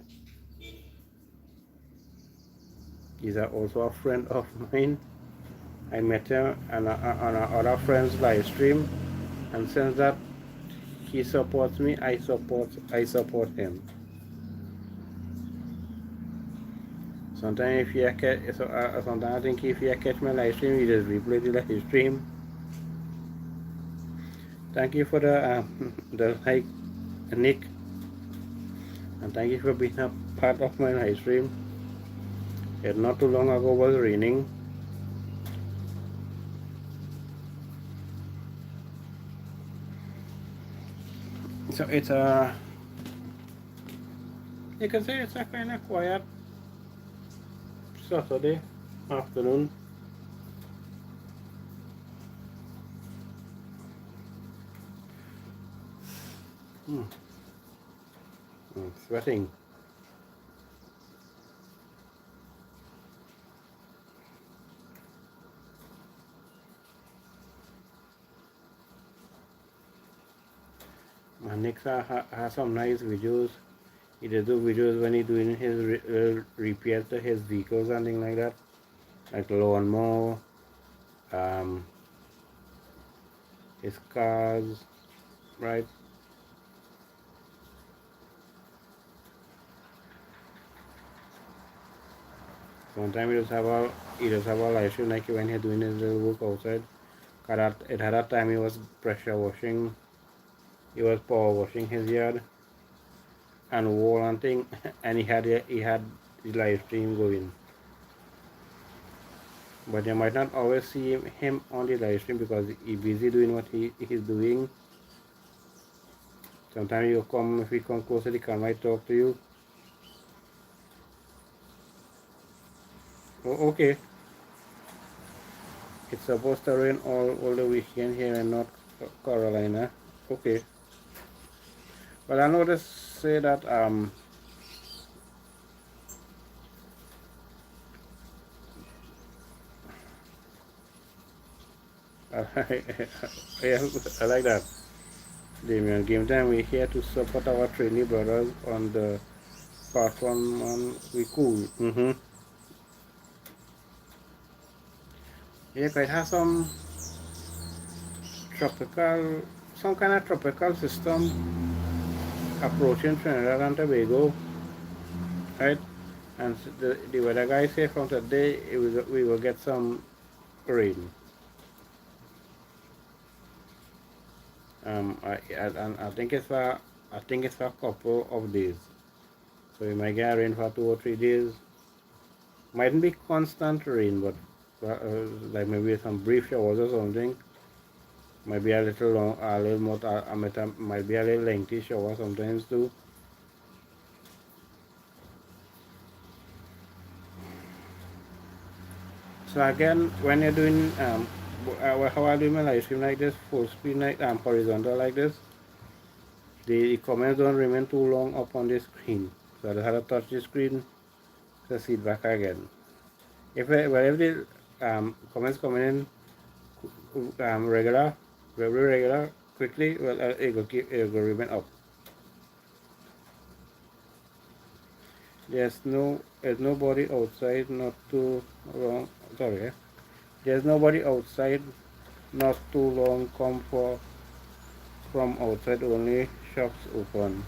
He's also a friend of mine. I met him on other friend's live stream, and since that he supports me, I support him. Sometimes if you catch, sometimes I think if you catch my live stream, you just replay the live stream. Thank you for the like, Nick, and thank you for being a part of my live stream. It not too long ago was raining. So it's a, you can say it's a kind of quiet Saturday afternoon. I'm sweating. Nick has some nice videos. He does do videos when he's doing his repairs to his vehicles and things like that, like lawnmower, his cars, right? Sometimes he does have a live stream like when he's doing his little work outside. Cause it had a time he was pressure washing, he was power washing his yard and wall and thing, and he had the live stream going. But you might not always see him on the live stream because he's busy doing what he's doing. Sometimes if he come closer, he can might talk to you. Oh, okay. It's supposed to rain all the weekend here in North Carolina. Okay. Well, I noticed say that I like that. Damien, game time. We're here to support our trainee brothers on the performance. We cool. Yeah, it has some some kind of tropical system approaching Trinidad and Tobago, right? And the weather guy say from today we will get some rain. I think it's for a couple of days. So we might get rain for 2 or 3 days. Mightn't be constant rain, but like maybe some brief showers or something. Might be a little long, a little more. Might be a little lengthy shower sometimes too. So again, when you're doing how I do my live stream like this, full screen like horizontal like this, the comments don't remain too long up on the screen. So I just have to touch the screen to see it back again. If the comments coming in very regular, quickly, well, it will remain up. There's nobody outside, not too long. Sorry, there's nobody outside, not too long. Come from outside, only shops open.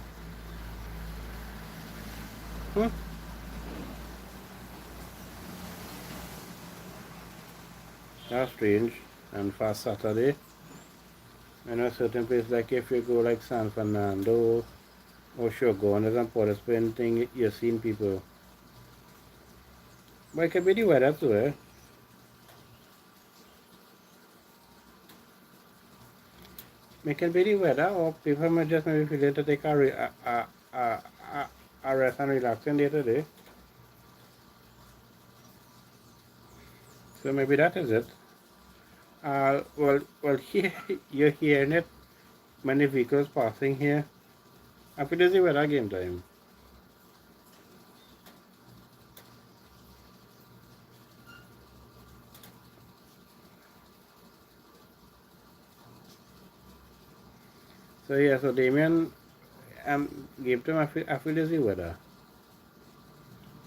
That's strange. And fast Saturday. You know, certain places like if you go like San Fernando or Shogun and Port of Spain thing, you're seeing people. But it could be the weather too, eh? It can be the weather or people might just maybe feel to take a rest and relaxing day to day. So maybe that is it. Well, here you're hearing it. Many vehicles passing here. I feel it's the weather game time. So yeah, so Damien, game time. I feel it's the weather.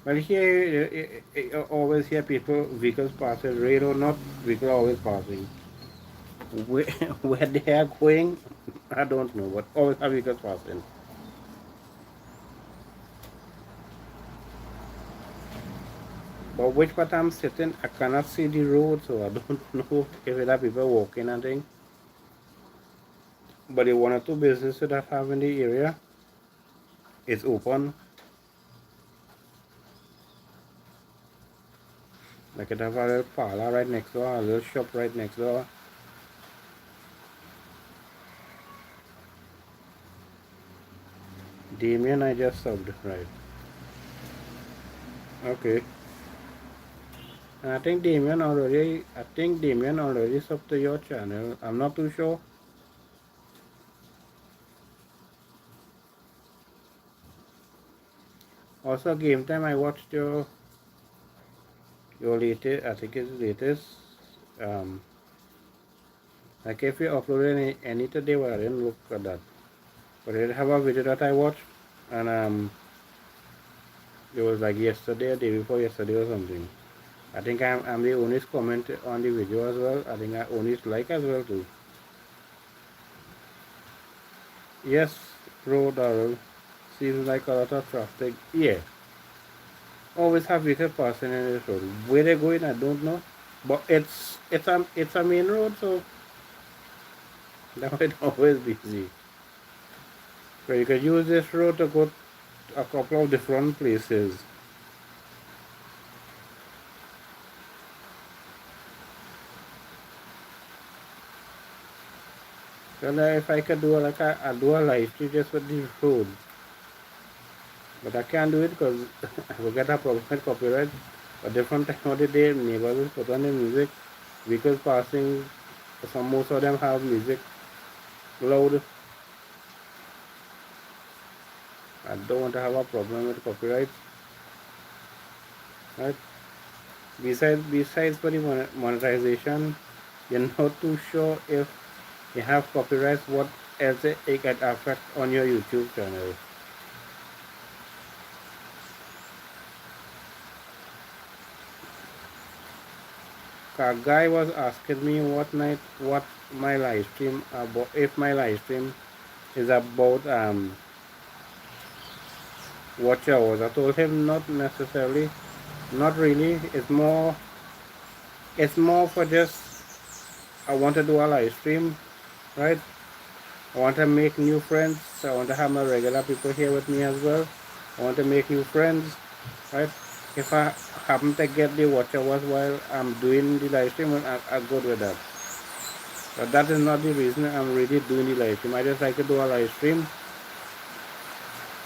Well, here you always hear people vehicles passing. Rail or not, vehicle always passing. Where where they are going, I don't know, but always have vehicles passing. But which part I'm sitting, I cannot see the road, so I don't know if there are people walking and things. But the one or two businesses that I have in the area is open. Like it have a little parlor right next door, a little shop right next door. Damien, I just subbed, right? Okay. And I think Damien already subbed to your channel. I'm not too sure. Also, game time, I watched your latest, I think it's latest. Um, like if you upload any today, well, I didn't look at that. But I have a video that I watched, and it was like yesterday or day before yesterday or something. I think I'm the only comment on the video as well. I think I only like as well too. Yes, bro, Darrel. Seems like a lot of traffic. Yeah, always have vehicle passing in this road. Where they going, I don't know. But it's a main road, so that might always be busy. So you can use this road to go to a couple of different places. So like if I could do like I'll do a live stream just with this road. But I can't do it because I will get a problem with copyright. A different time of the day, neighbors will put on the music. Vehicles passing, most of them have music loud. I don't want to have a problem with copyright. Right? Besides for the monetization, you're not too sure if you have copyrights, what else it can affect on your YouTube channel. A guy was asking me what my live stream about, if my live stream is about watch hours. I told him not necessarily, not really. It's more for just I want to do a live stream, right? I want to make new friends. I want to have my regular people here with me as well. I want to make new friends, right? If I happen to get the watch hours while I'm doing the live stream, I'm good with that. But that is not the reason I'm really doing the live stream. I just like to do a live stream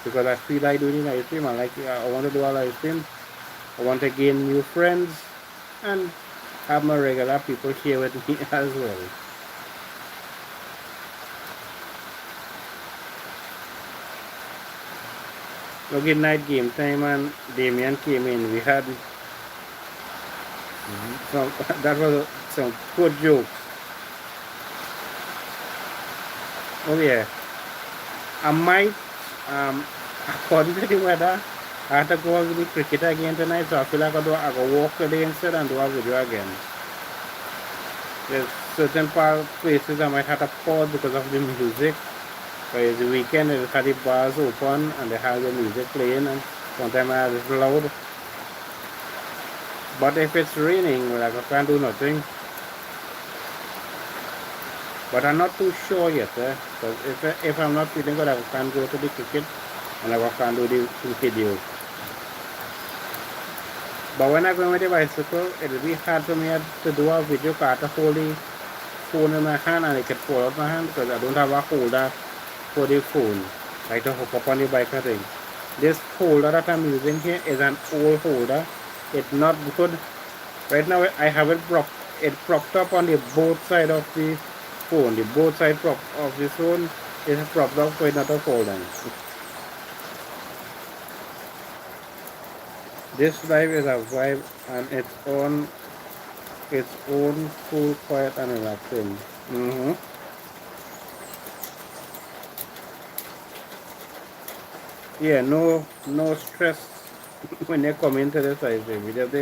because I feel like doing the live stream. I want to do a live stream. I want to gain new friends and have my regular people here with me as well. Okay, night game time and Damien came in. We had some that was some good jokes. Oh yeah, I might according to the weather, I have to go and do cricket again tonight, so I feel like I go walk today instead and do a video again. There's certain places I might have to pause because of the music. But it's the weekend, they have the bars open and they have the music playing, and sometimes I have it loud. But if it's raining, like I can't do nothing. But I'm not too sure yet, because if I'm not feeling good, I can go to the cricket and I can do the video. But when I go with the bicycle, it'll be hard for me to do a video because I hold the phone in my hand and it can fall out my hand because I don't have a holder for the phone, like to hook up on the bike and thing. This holder that I'm using here is an old holder. It's not good. Right now I have it propped up on the both side of the phone. The both side of the phone is propped up so it's not a fall down. This drive is a vibe and its own cool, quiet and relaxing. Yeah, no stress when you come into the side we just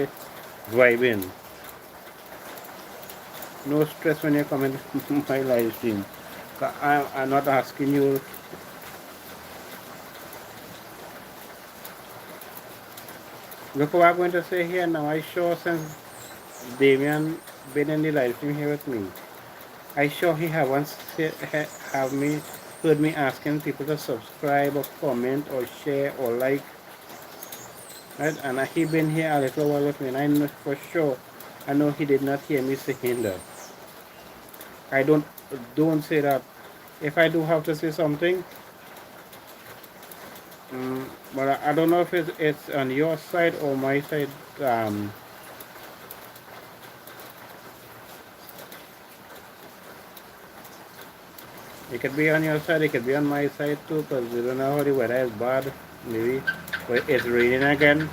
vibing. No stress when you come into my live stream. I'm not asking you. Look what I'm going to say here now. I sure since Damian been in the live stream here with me, I sure he haven't heard me asking people to subscribe or comment or share or like. Right? And he been here a little while with me, and I know for sure, I know he did not hear me saying that. I don't say that. If I do have to say something, but I don't know if it's on your side or my side. It could be on your side, it could be on my side too, because we don't know how the weather is bad. Maybe it's raining again.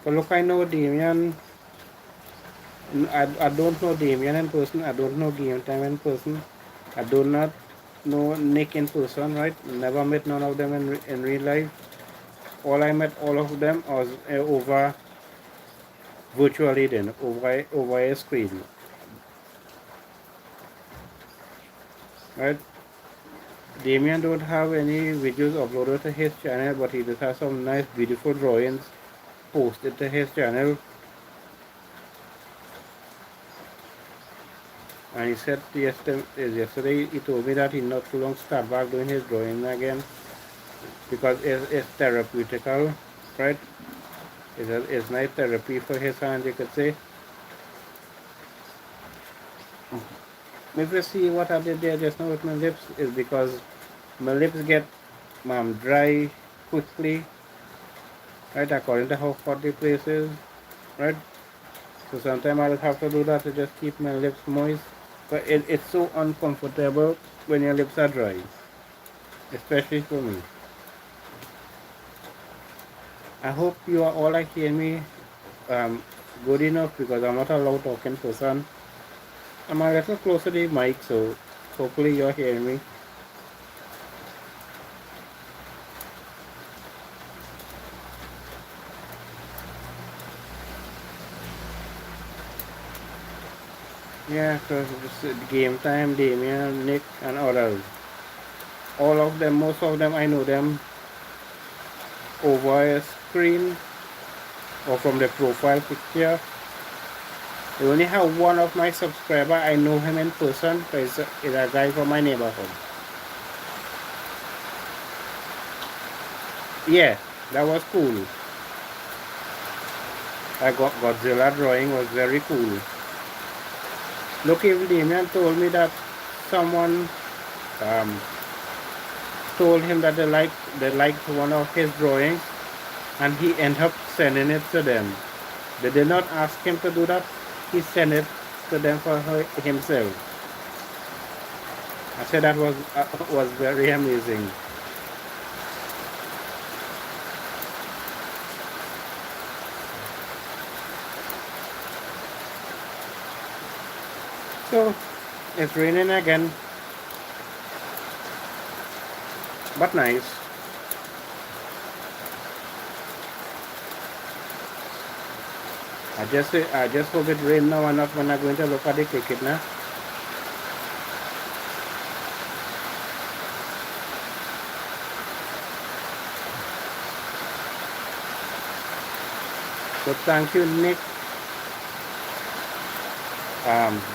But look, I know Damian. I don't know Damian in person. I don't know Game Time in person. I do not know Nick in person, right? Never met none of them in real life. All I met all of them was over virtually then, over a screen. Right? Damien don't have any videos uploaded to his channel, but he does have some nice beautiful drawings posted to his channel. And he said yesterday he told me that he not too long start back doing his drawing again because it's therapeutical, right? It's nice therapy for his hands, you could say. If you see what I did there just now with my lips is because my lips get dry quickly, right, according to how hot the place is, right? So sometimes I'll have to do that to just keep my lips moist. But it's so uncomfortable when your lips are dry, especially for me. I hope you are all hearing me good enough because I'm not a loud talking person. I'm a little closer to the mic, so hopefully you're hearing me. Yeah, because it's Game Time, Damien, Nick, and others. All of them, most of them, I know them over a screen or from the profile picture. I only have one of my subscribers. I know him in person. He's a guy from my neighborhood. Yeah, that was cool. I got Godzilla drawing was very cool. Look, even Damien told me that someone told him that they liked one of his drawings, and he ended up sending it to them. They did not ask him to do that. He sent it to them for himself. I said that was very amazing. So it's raining again, but nice. I just hope it rain now enough when I'm going to look at the cricket now. So thank you, Nick,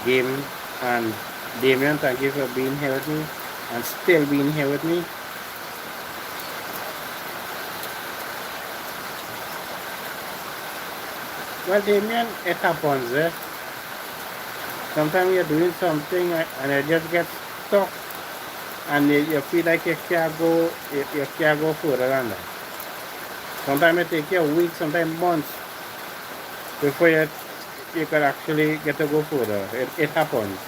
Game, and Damien. Thank you for being here with me and still being here with me. Well, Damien, it happens, eh? Sometimes you're doing something and it just gets stuck, and you feel like you can't go further than that. Sometimes it takes you a week, sometimes months before you can actually get to go further. It happens.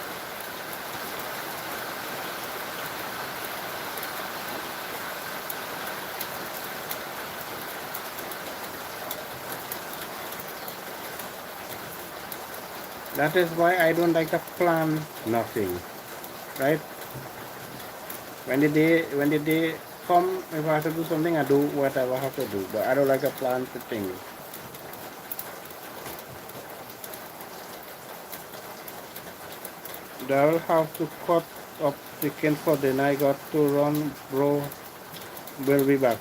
That is why I don't like to plan nothing, right? When the day come, if I have to do something, I do whatever I have to do. But I don't like to plan for things. Darrel have to cut up chicken for dinner. I got to run, bro. We'll be back.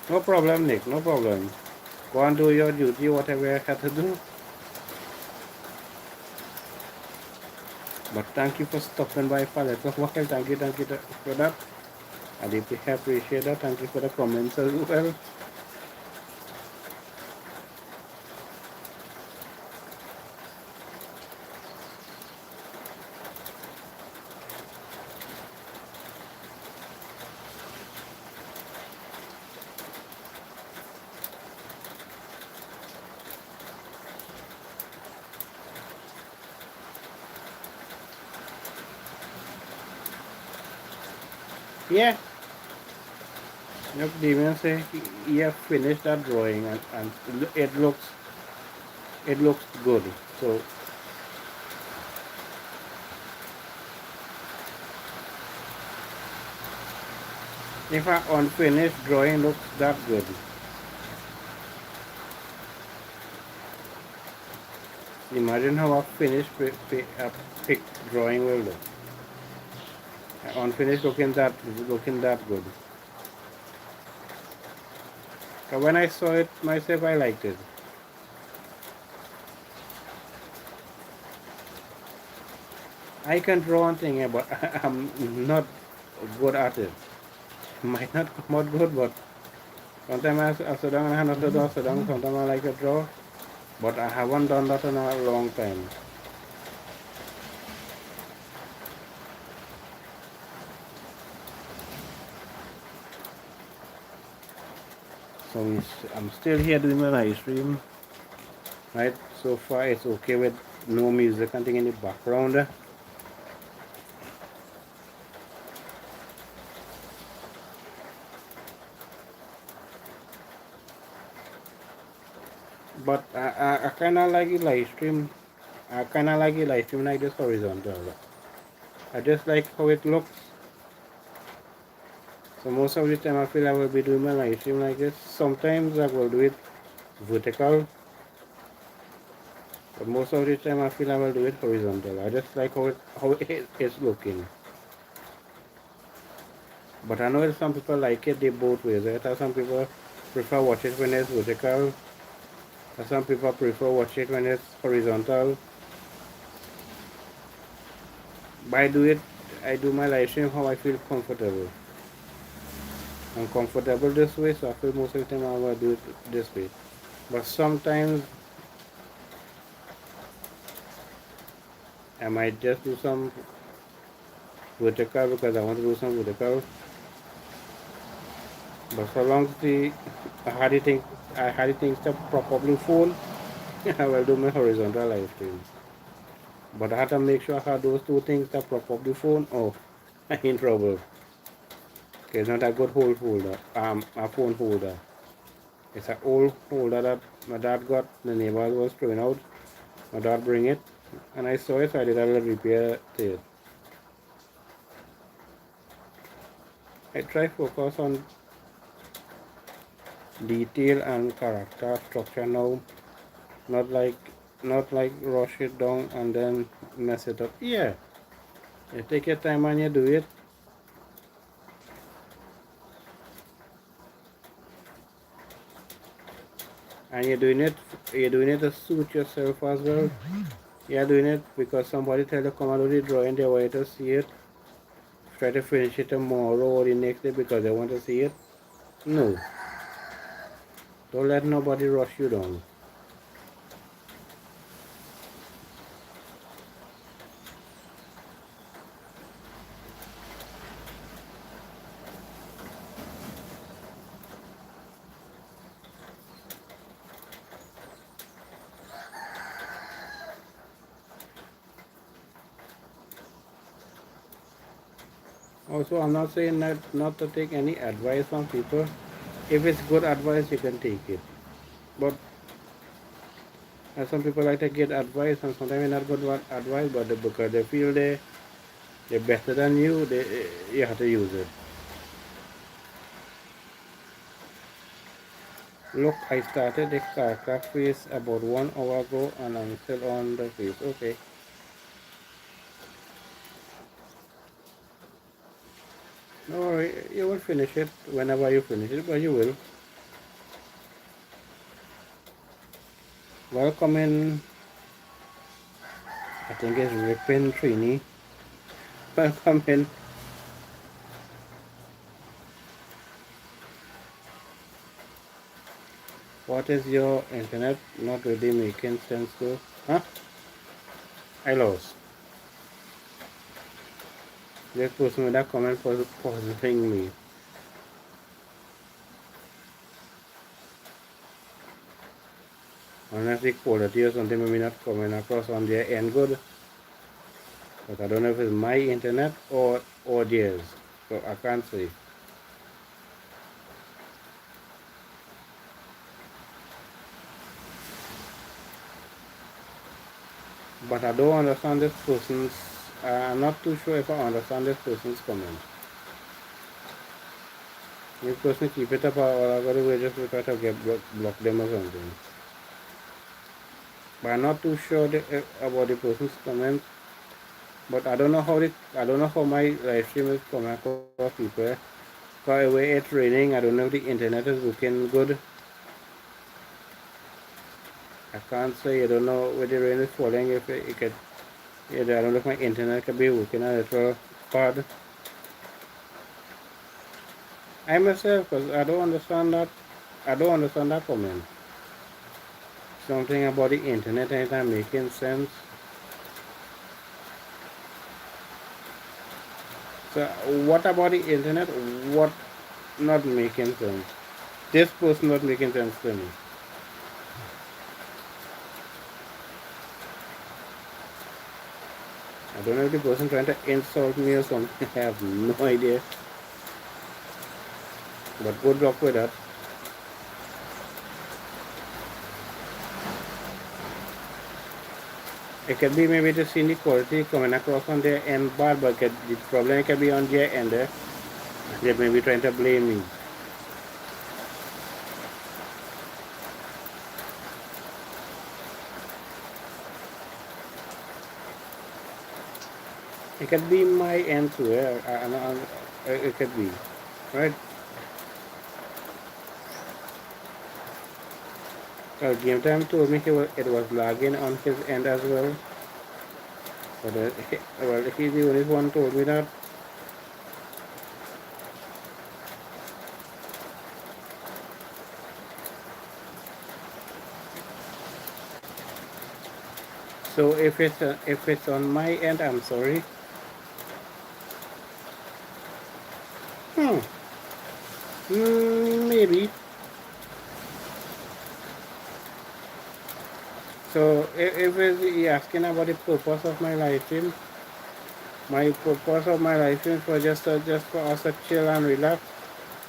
No problem, Nick. No problem. Go and do your duty, whatever I have to do. But thank you for stopping by for a little while. Thank you for that. I deeply appreciate that. Thank you for the comments as well. Yeah. Look, Damien say he have finished that drawing and it looks good. So if an unfinished drawing looks that good, imagine how a finished pick drawing will look. Unfinished looking that good. So when I saw it myself, I liked it. I can draw one thing, but I'm not good at it. Might not come out good, but sometimes I sit down and I have to draw, sit down. Sometimes I like to draw, but I haven't done that in a long time. So I'm still here doing my live stream, right? So far it's okay with no music and thing in the background. But I kind of like the live stream. I kind of like the live stream like this horizontal. I just like how it looks. So most of the time I feel I will be doing my live stream like this. Sometimes I will do it vertical. But most of the time I feel I will do it horizontal. I just like how it is looking. But I know that some people like it the both ways. Right? Some people prefer watch it when it's vertical. And some people prefer watch it when it's horizontal. But I do my live stream how I feel comfortable. I'm comfortable this way, so I feel most of the time I will do it this way. But sometimes I might just do some vertical because I want to do some vertical. But so long as I had the things to properly fold, I will do my horizontal live stream. But I have to make sure I have those two things to properly fold. Oh, I'm in trouble. Okay, it's not a good whole holder, a phone holder. It's an old holder that my dad got. The neighbor was throwing out. My dad bring it, and I saw it, so I did a little repair to it. I try focus on detail and character structure now, not like rush it down and then mess it up. Yeah, you take your time and you do it. and you're doing it to suit yourself as well. You're doing it because somebody tell you come and do the drawing, they want you to see it. Try to finish it tomorrow or the next day because they want to see it. No, don't let nobody rush you down. Also, I'm not saying that not to take any advice from people. If it's good advice, you can take it. But some people like to get advice, and sometimes it's not good advice, but because they feel they're better than you, you have to use it. Look, I started the car phase about 1 hour ago, and I'm still on the phase. Okay. No worry, you will finish it whenever you finish it, but you will. Welcome in, I think it's Ripon Trini. Welcome in. What is your internet not really making sense to? Huh? I lost. This person with that comment was positing me. Unless the quality or something maybe not coming across on their end good. But I don't know if it's my internet or theirs. So I can't say. But I don't understand this person's I'm not too sure if I understand this person's comment. This person keep it up or I gotta wait just to try to get block them or something. But I'm not too sure about the person's comment. But I don't know how my live stream is coming across people. Because the way it's raining, I don't know if the internet is looking good. I can't say. I don't know where the rain is falling. If it could, I don't know if my internet could be working a little hard. I myself, because I don't understand that. I don't understand that comment. Something about the internet ain't making sense. So what about the internet? What not making sense? This person not making sense to me. I don't know if the person trying to insult me or something. I have no idea. But good luck with that. It could be maybe the scene quality coming across on their end bad, but the problem can be on their end there. They may be trying to blame me. It could be my end too. It could be, right? Game Time told me it was lagging on his end as well. But well, he's the only one told me that. So if it's on my end, I'm sorry. Maybe. So if you're asking about the purpose of my live stream, my purpose of my life is for just for us to chill and relax,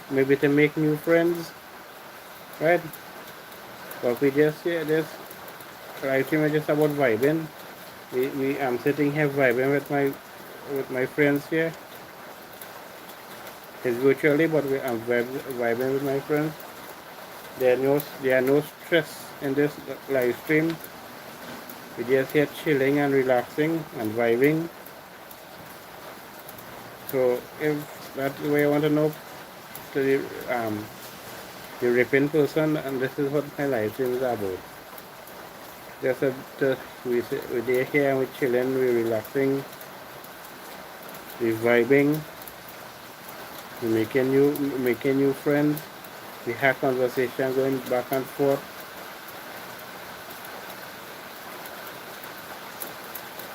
maybe to make new friends, right? But we just this live stream is just about vibing. I'm sitting here vibing with my friends here. It's virtually, but I'm vibing with my friends. There are no stress in this live stream. We just here chilling and relaxing and vibing. So if that's the way I want to know, to the ripping person, and this is what my live stream is about. Just we're here, we're chilling, we're relaxing, we're vibing, we're making new friends. We have conversation going back and forth.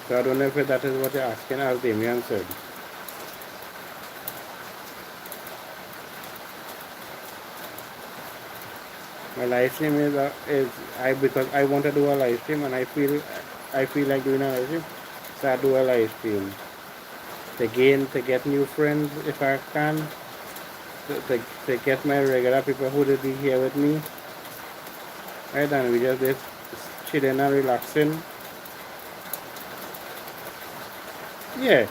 So I don't know if that is what you're asking, as Damien said. My live stream is because I want to do a live stream, and I feel like doing a live stream, so I do a live stream. To get new friends if I can, to get my regular people who will be here with me. Right, and we just chilling and relaxing. Yeah,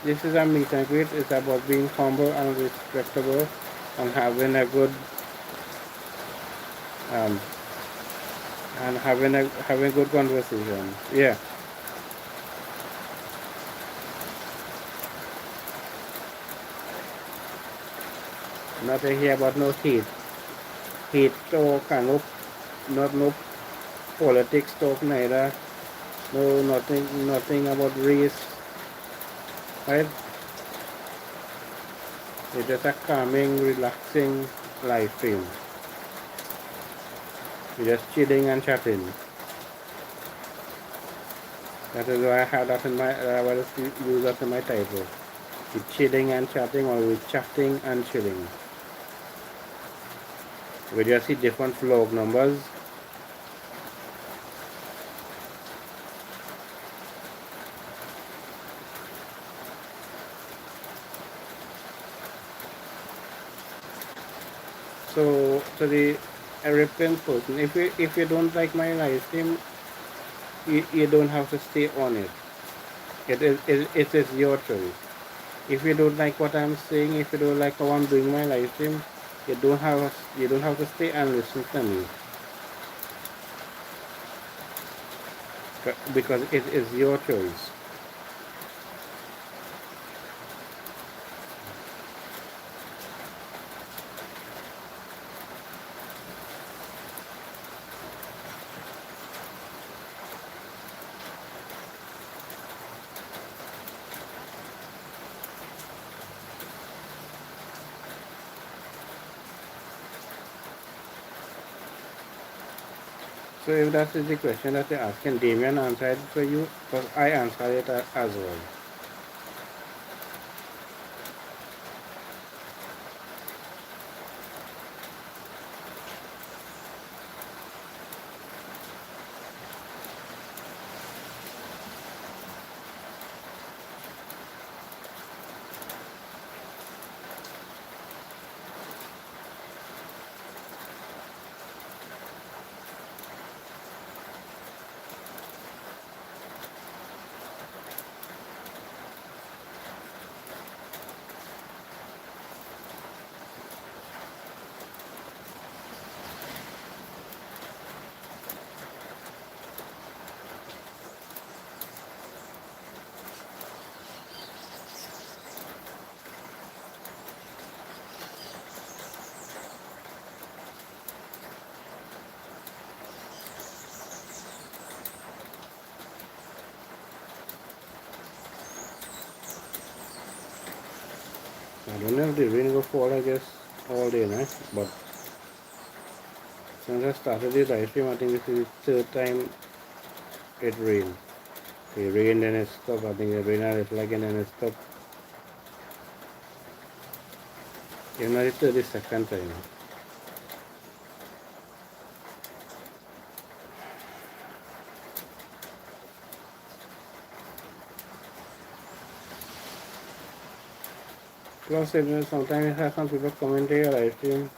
this is a meet and greet. It's about being humble and respectable and having a good um, and having good conversation. Yeah. Not to hear about no hate talk and no politics talk neither. No, nothing about race. Right? It's just a calming, relaxing live stream. We're just chilling and chatting. That is why I have that in my, I will use that in my title. We're chilling and chatting, or we're chatting and chilling. We just see different log numbers. So to the European person, if you don't like my live stream, you don't have to stay on it. It is your choice. If you don't like what I'm saying, if you don't like how I'm doing my live stream, you don't have to stay and listen to me, because it is your choice. So if that is the question that you're asking, Damien answered it for you, because I answered it as well. I don't know if the rain will fall, I guess, all day, right? But since I started the live stream, I think this is the third time it rained. It rained and it stopped. I think it rained a little again and it stopped. It's not the 32nd time. Plus, sometimes you have some people come into your live stream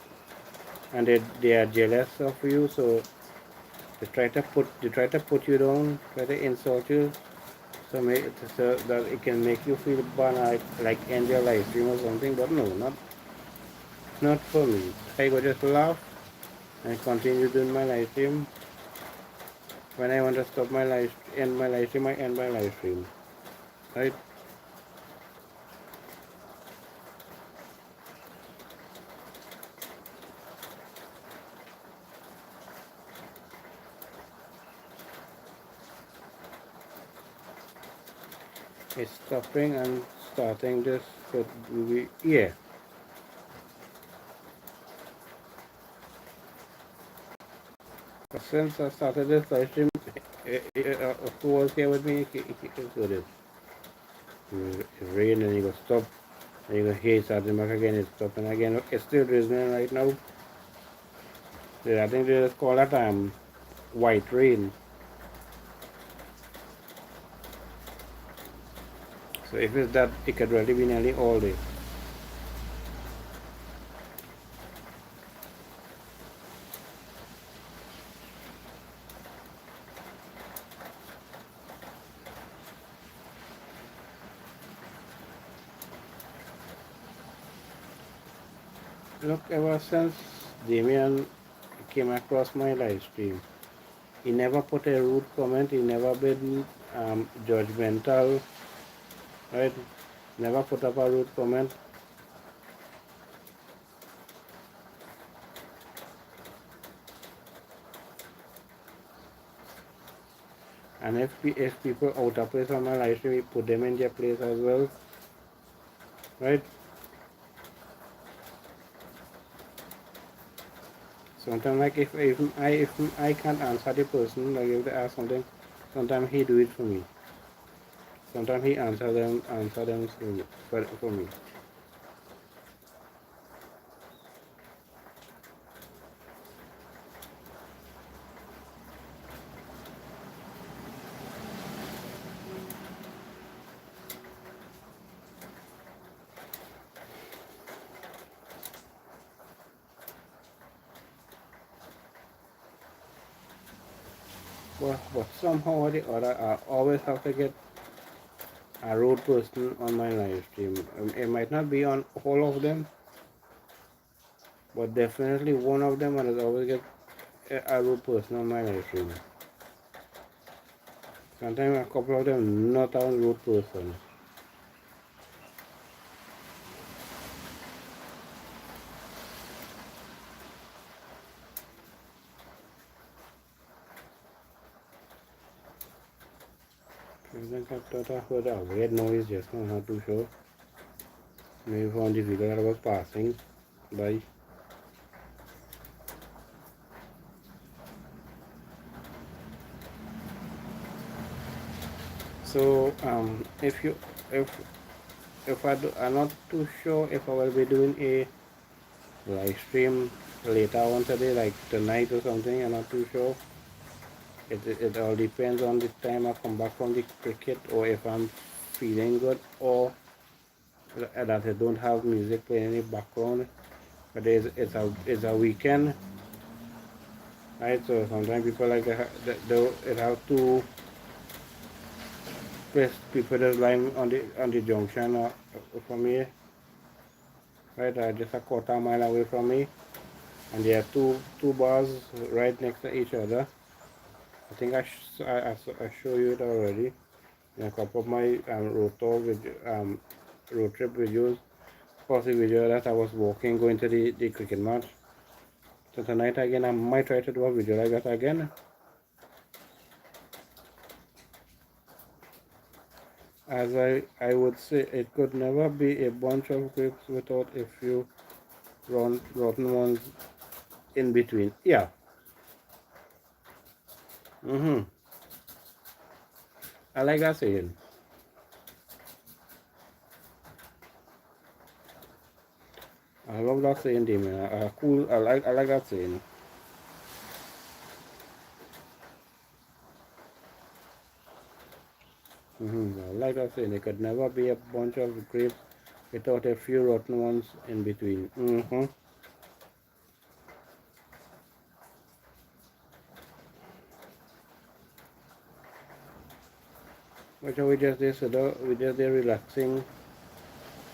and they are jealous of you, so they try to put you down, try to insult you, so that it can make you feel bad, like end your live stream or something. But no, not for me. I go just laugh and continue doing my live stream. When I want to end my live stream, I end my live stream. Right? It's stopping and starting this could be, yeah. Since I started this live stream, who was here with me? He could do this. It rained and you go stop, and you go here, starting back again, it's stopping again. It's still drizzling right now. Yeah, I think they just call that white rain. So if it's that, it could really be nearly all day. Look, ever since Damien came across my live stream, he never put a rude comment, he never been judgmental, right? Never put up a rude comment. And if people out of place on my live stream, we put them in their place as well, right? Sometimes like if I can't answer the person, like if they ask something, sometimes he do it for me. Sometimes he answer them for me. But somehow or the other, I always have to get a rude person on my live stream. It might not be on all of them, but definitely one of them, and I always get a rude person on my live stream. Sometimes a couple of them not a rude person. I think I thought I heard a weird noise just now, not too sure. Maybe from the vehicle that was passing by. So if I'm not too sure if I will be doing a live stream later on today, like tonight or something. I'm not too sure. It all depends on the time I come back from the cricket, or if I'm feeling good, or that I don't have music playing in the background. But it's a weekend, right? So sometimes people like it have to place people just lying on the junction from me, right? Just a quarter mile away from me, and there are two bars right next to each other. I think I show you it already in a couple of my road trip videos. First video that I was walking going to the cricket match. So tonight again I might try to do a video like that again. As I would say, it could never be a bunch of grapes without a few rotten ones in between. Yeah. I like that saying. I love that saying, Damien. Cool. I like that saying. I like that saying. It could never be a bunch of grapes without a few rotten ones in between. But we just there relaxing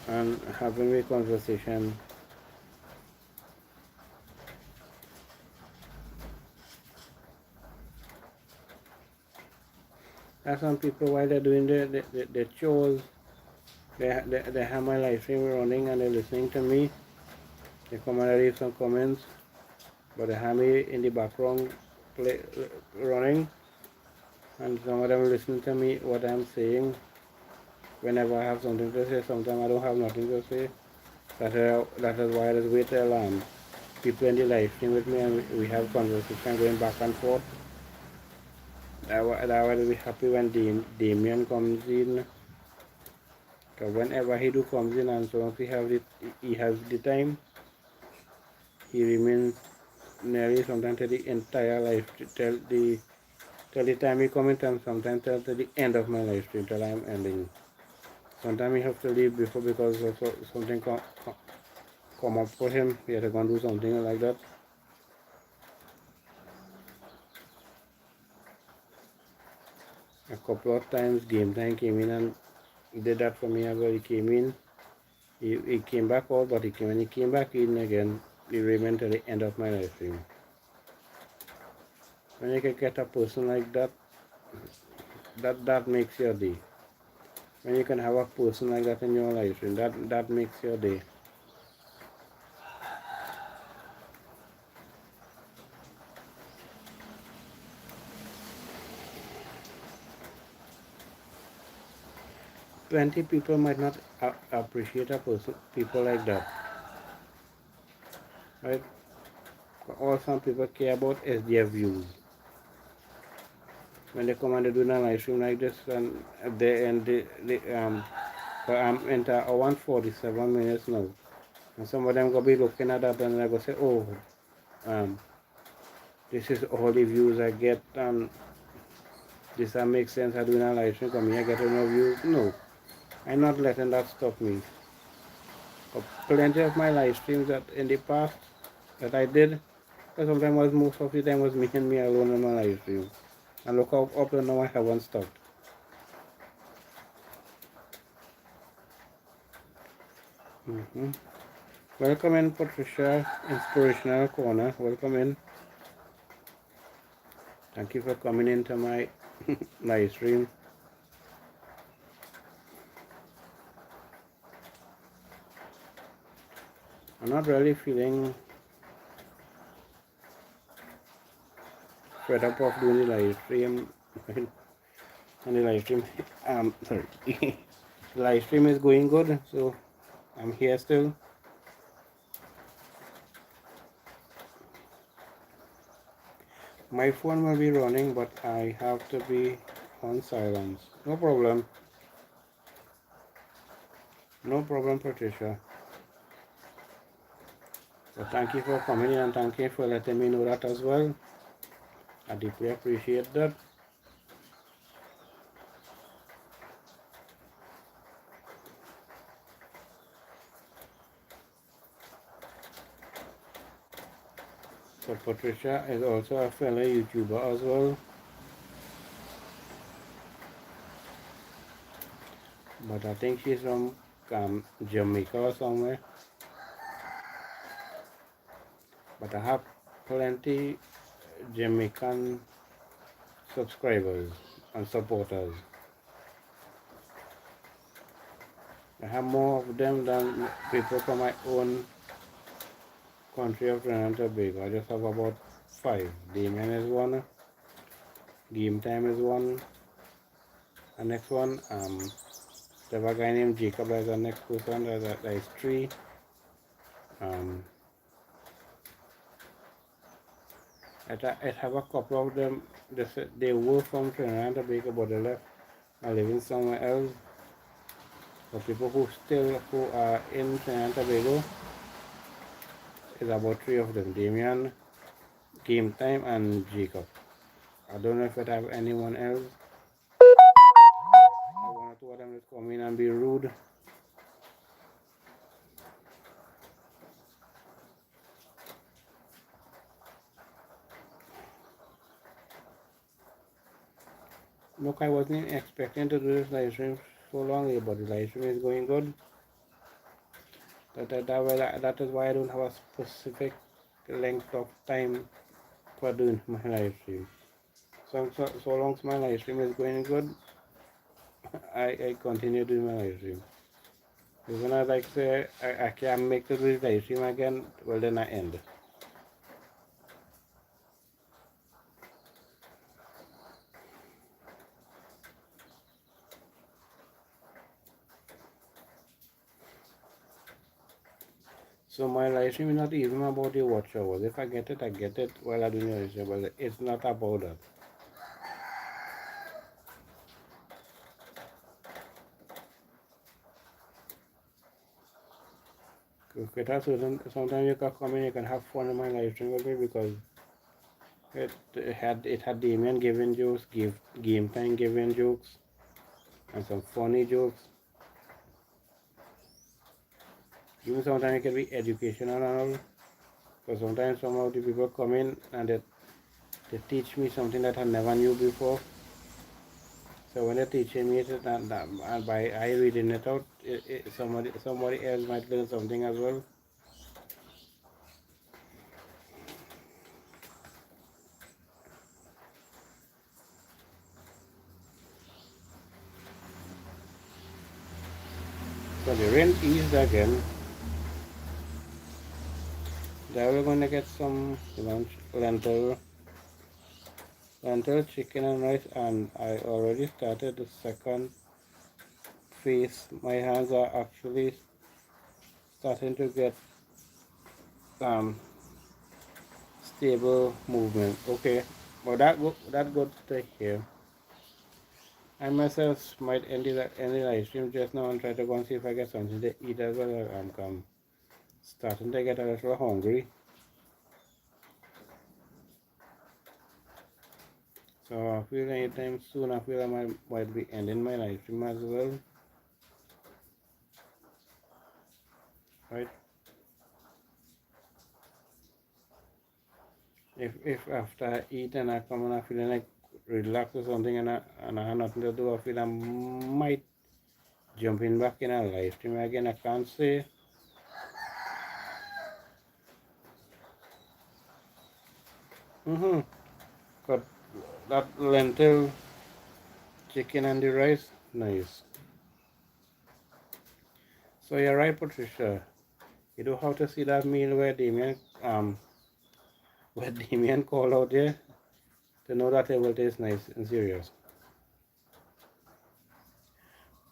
and having a conversation. As some people while they're doing the chores, they have my live stream running and they're listening to me. They come and leave some comments, but they have me in the background running, and some of them listen to me what I'm saying. whenever I have something to say. Sometimes I don't have nothing to say. That is why I just wait till people in the live stream with me and we have conversation going back and forth. That I will be happy when Damien comes in. Because whenever he do comes in and so he has the time, he remains nearly sometimes till the entire life till the time he come in time, sometimes till the end of my life stream till I'm ending. Sometimes he have to leave before because of something come up for him. He has to go and do something like that. A couple of times game time came in and he did that for me as well. He came in, he came back out, but when he came back in again, he remained till the end of my live stream. When you can get a person like that, that makes your day. When you can have a person like that in your life, that makes your day. Plenty people might not appreciate people like that, right? All some people care about is their views. When they come and they do a live stream like this, and I'm into 147 minutes now, and some of them gonna be looking at that and they're gonna say, oh, this is all the views I get, and this makes sense. I do a live stream, come here, get no views. No, I'm not letting that stop me. Plenty of my live streams that in the past that I did, because sometimes most of the time was me and me alone on my live stream. And look how up to now I haven't stopped. Welcome in, Patricia, Inspirational Corner. Welcome in. Thank you for coming into my live stream. I'm not really feeling fed up of doing the live stream. And the live stream, sorry, the live stream is going good, so I'm here still. My phone will be running, but I have to be on silence. No problem. No problem, Patricia. So thank you for coming in and thank you for letting me know that as well. I deeply appreciate that. So Patricia is also a fellow YouTuber as well. But I think she's from Jamaica or somewhere. But I have plenty Jamaican subscribers and supporters. I have more of them than people from my own country of Trinidad and Tobago. I just have about 5. Damien is one. Game Time is one. The next one, there's a guy named Jacob as the next person. That is 3. I have a couple of them. They were from Trinidad and Tobago, but they left and living somewhere else. For people who are in Trinidad and Tobago, it's about 3 of them: Damien, Game Time, and Jacob. I don't know if I have anyone else. I want to them to come in and be rude. Look, I wasn't expecting to do this live stream so long, but the live stream is going good. That is why I don't have a specific length of time for doing my live stream. So long as my live stream is going good, I continue doing my live stream. Even as I say I can't make it with live stream again, well then I end. So my live stream is not even about the watch hours. If I get it, I get it while I do the live stream, but it's not about that. Sometimes you can come in, you can have fun in my live stream with me because it had Damien giving jokes, game time giving jokes, and some funny jokes. Even sometimes it can be educational and all. Because sometimes some of the people come in and they teach me something that I never knew before. So when they're teaching me it, and by I reading it out, somebody else might learn something as well. So the rain eased again. Now we're going to get some lunch, lentil chicken and rice, and I already started the second phase. My hands are actually starting to get stable movement. Okay, well that good to hear. I myself might end the live stream just now and try to go and see if I get something to eat as well. I'm starting to get a little hungry. So I feel anytime soon I feel I might be ending my live stream as well. Right? If after I eat and I come and I feel like relax or something and I have nothing to do, I feel I might jump in back in a live stream again. I can't say. Got that lentil chicken and the rice, nice. So you're right, Patricia. You know how to see that meal where Damien called out there to know that it will taste nice and serious.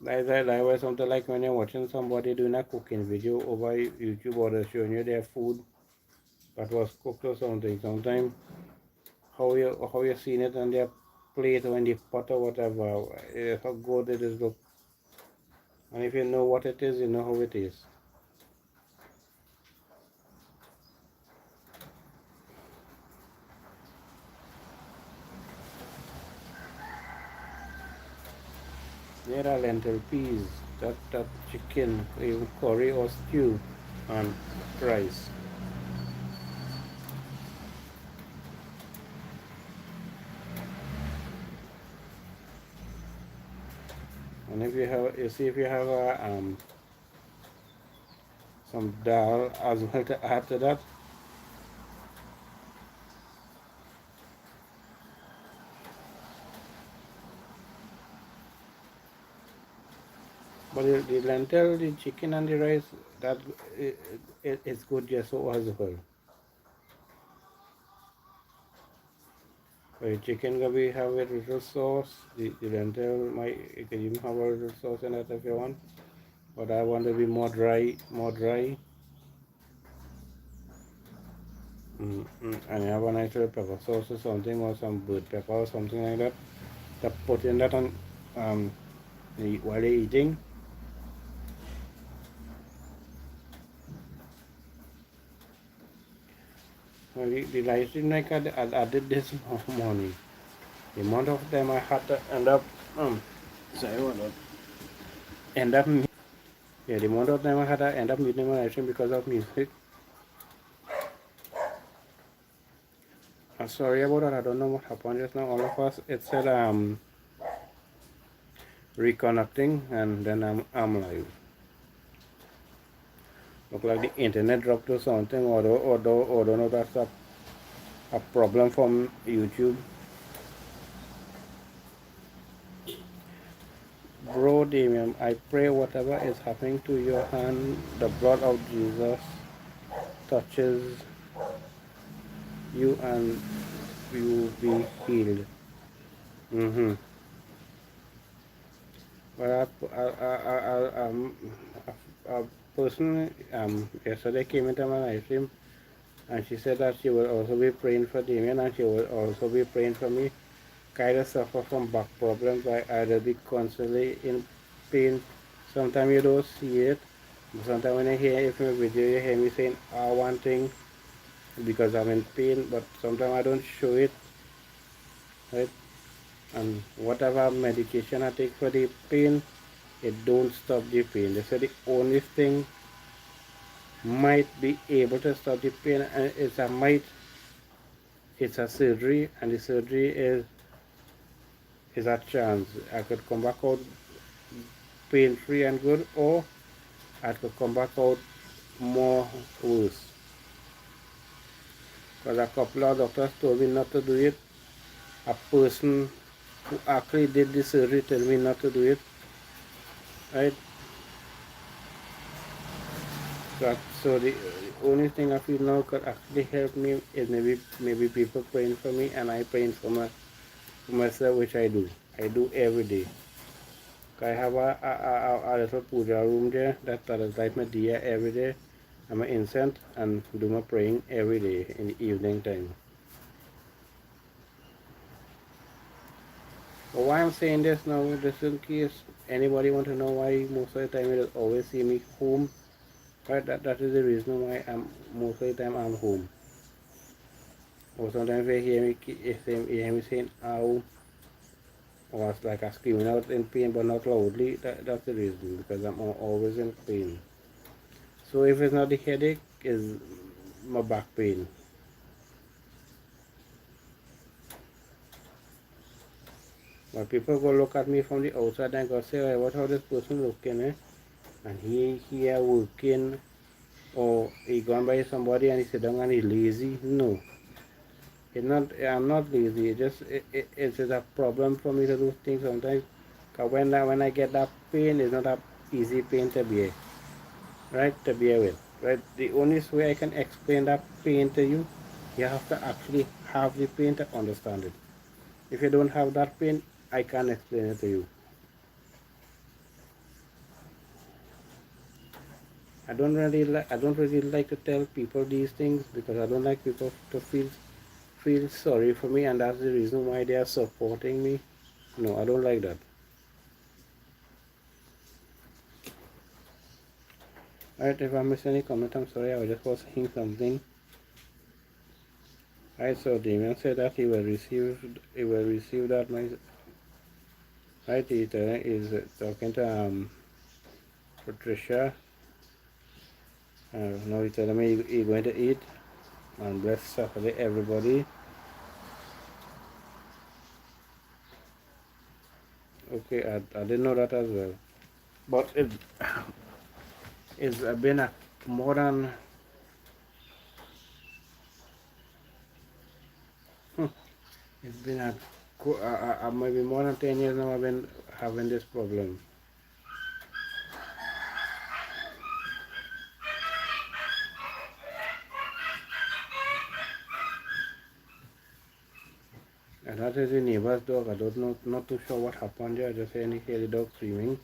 That was something like when you're watching somebody doing a cooking video over YouTube or they're showing you their food that was cooked or something. Sometimes how you seen it on their plate or in the pot or whatever, how good it is look. And if you know what it is, you know how it is. There are lentil peas, that chicken, even curry or stew, and rice. And if you have some dal as well to add to that. But the lentil, the chicken and the rice, that it's good just so as well. So the chicken can be have a little sauce. The lentil you can even have a little sauce in it if you want. But I want to be more dry, and you have a nice little pepper sauce or something, or some bird pepper or something like that. To put in that on while you're eating. The live stream like I did this morning. The amount of time I had to end up sorry what that end up yeah, the amount of time I had to end up muting my live stream because of music. I'm sorry about that. I don't know what happened just now. All of us it said reconnecting and then I'm live. Look like the internet dropped or something, or don't know that's a problem from YouTube. Bro Damien, I pray whatever is happening to your hand, the blood of Jesus touches you and you be healed. But a person yesterday came into my live stream and she said that she will also be praying for Damien and she will also be praying for me. Kind of suffer from back problems. I will be constantly in pain. Sometimes you don't see it. Sometimes when I hear it from a video, you hear me saying one thing because I'm in pain, but sometimes I don't show it, right? And whatever medication I take for the pain, it don't stop the pain. They say the only thing might be able to stop the pain, and it's a surgery, and the surgery is a chance. I could come back out pain free and good, or I could come back out more worse. Because a couple of doctors told me not to do it. A person who actually did the surgery told me not to do it. Right? So the only thing I feel now could actually help me is maybe people praying for me and I praying for myself, which I do. I do every day. I have a little puja room there that is like my diya every day. I'm an incense and do my praying every day in the evening time. But why I'm saying this now, just in case anybody want to know why most of the time you always see me home. Right, that is the reason why most of the time I'm home. Or sometimes you hear me saying ow, or it's like I'm screaming out in pain but not loudly. That's the reason, because I'm always in pain. So if it's not the headache, it's my back pain. When people go look at me from the outside and go say, hey, what how this person looking, eh? And he here working, or he gone by somebody and he sit down and he lazy. No. I'm not lazy. It's just a problem for me to do things sometimes. Cause when I get that pain, it's not a easy pain to bear, right? To bear with, right? The only way I can explain that pain to you, you have to actually have the pain to understand it. If you don't have that pain, I can't explain it to you. I don't really like to tell people these things because I don't like people to feel sorry for me, and that's the reason why they are supporting me. No, I don't like that. Alright, if I missed any comment, I'm sorry, I was just saying something. Alright, so Damien said that he will receive that my right, he is talking to Patricia. Now he's telling me he's going to eat, and bless Saturday everybody. Okay, I didn't know that as well. But it's been more than it's been maybe more than 10 years now I've been having this problem. And that is the neighbor's dog. I don't know, not too sure what happened there. I just hear the dog screaming.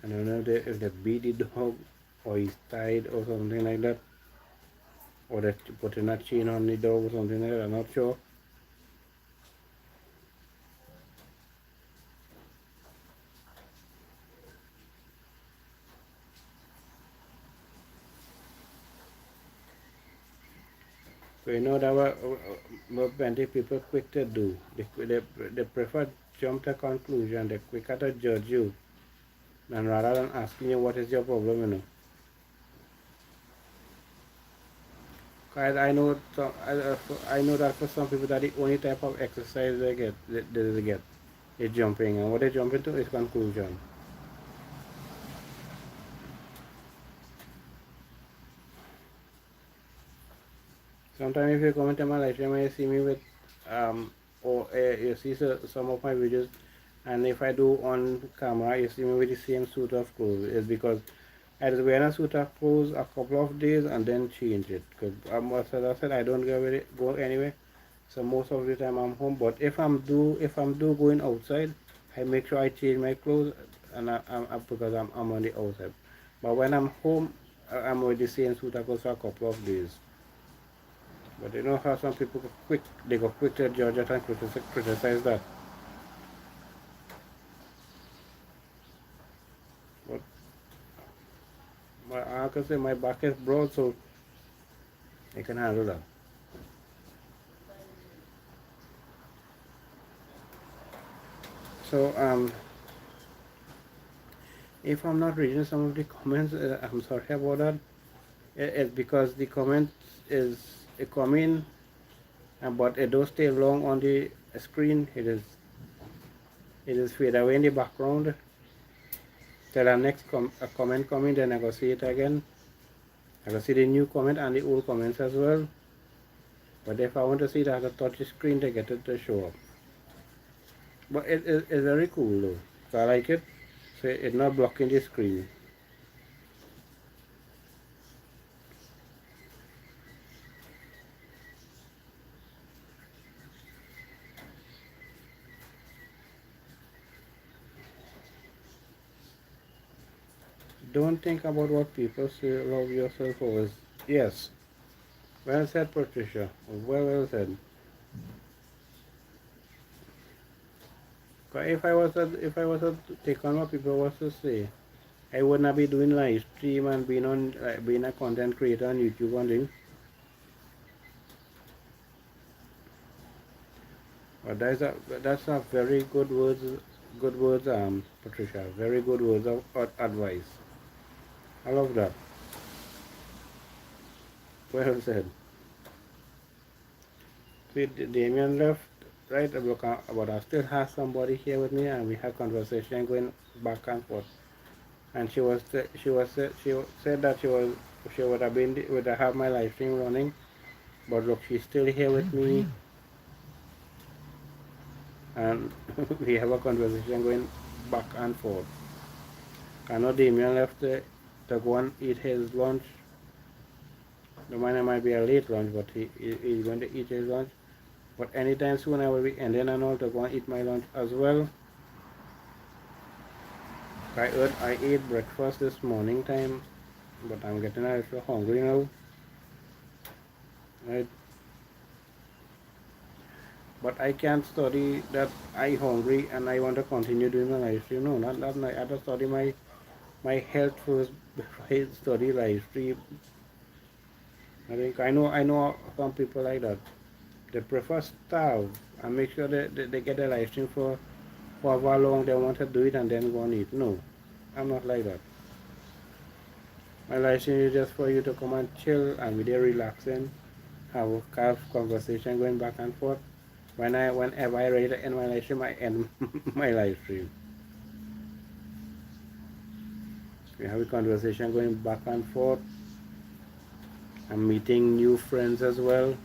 I don't know if they beat the dog or he's tied or something like that. Or they're putting a chain on the dog or something like that. I'm not sure. So you know that what plenty people quick to do. They prefer jump to conclusion. They're quicker to judge you than rather than asking you what is your problem, you know. Cause I know that for some people that the only type of exercise they get is jumping, and what they jump into is conclusion. Sometimes if you come into my live stream and you see me with or you see some of my videos, and if I do on camera you see me with the same suit of clothes, it's because I was wearing a suit of clothes a couple of days and then change it, because as I said I don't go anywhere, So most of the time I'm home. But if I'm do going outside, I make sure I change my clothes, and because I'm on the outside. But when I'm home, I'm with the same suit I go for a couple of days. But you know how some people go quick to judge it and criticize that. But I can say my back is broad, so I can handle that. So if I'm not reading some of the comments, I'm sorry about that. It's because the comment is a comment, but it don't stay long on the screen. It is fade away in the background. Till the next a comment coming, then I go see it again. I go see the new comment and the old comments as well. But if I want to see it, I have to touch the screen to get it to show up. But it's very cool though. So I like it. So it's not blocking the screen. Don't think about what people say. Love yourself always. Yes. Well said, Patricia. Well said. If I was to take on what people was to say, I would not be doing live stream and being a content creator on YouTube and things. But that's a very good words, Patricia. Very good words of advice. I love that. Well said. See, Damien left, right? But I still have somebody here with me, and we have conversation going back and forth. And she said that she would have my live stream running, but look, she's still here with me, and we have a conversation going back and forth. I know Damien left to go and eat his lunch. The mine might be a late lunch, but he's going to eat his lunch. But anytime soon I will be ending and all to go and eat my lunch as well. I ate breakfast this morning time, but I'm getting a little hungry now. Right? But I can't study that I hungry and I want to continue doing my live stream. No, not that night. I have to study my health first before I study live stream. I know some people like that. They prefer starve and make sure they get a live stream for however long they want to do it and then go and eat. No, I'm not like that. My live stream is just for you to come and chill and be there relaxing, have conversation going back and forth. Whenever I ready to end my live stream, I end my live stream. We have a conversation going back and forth. I'm meeting new friends as well.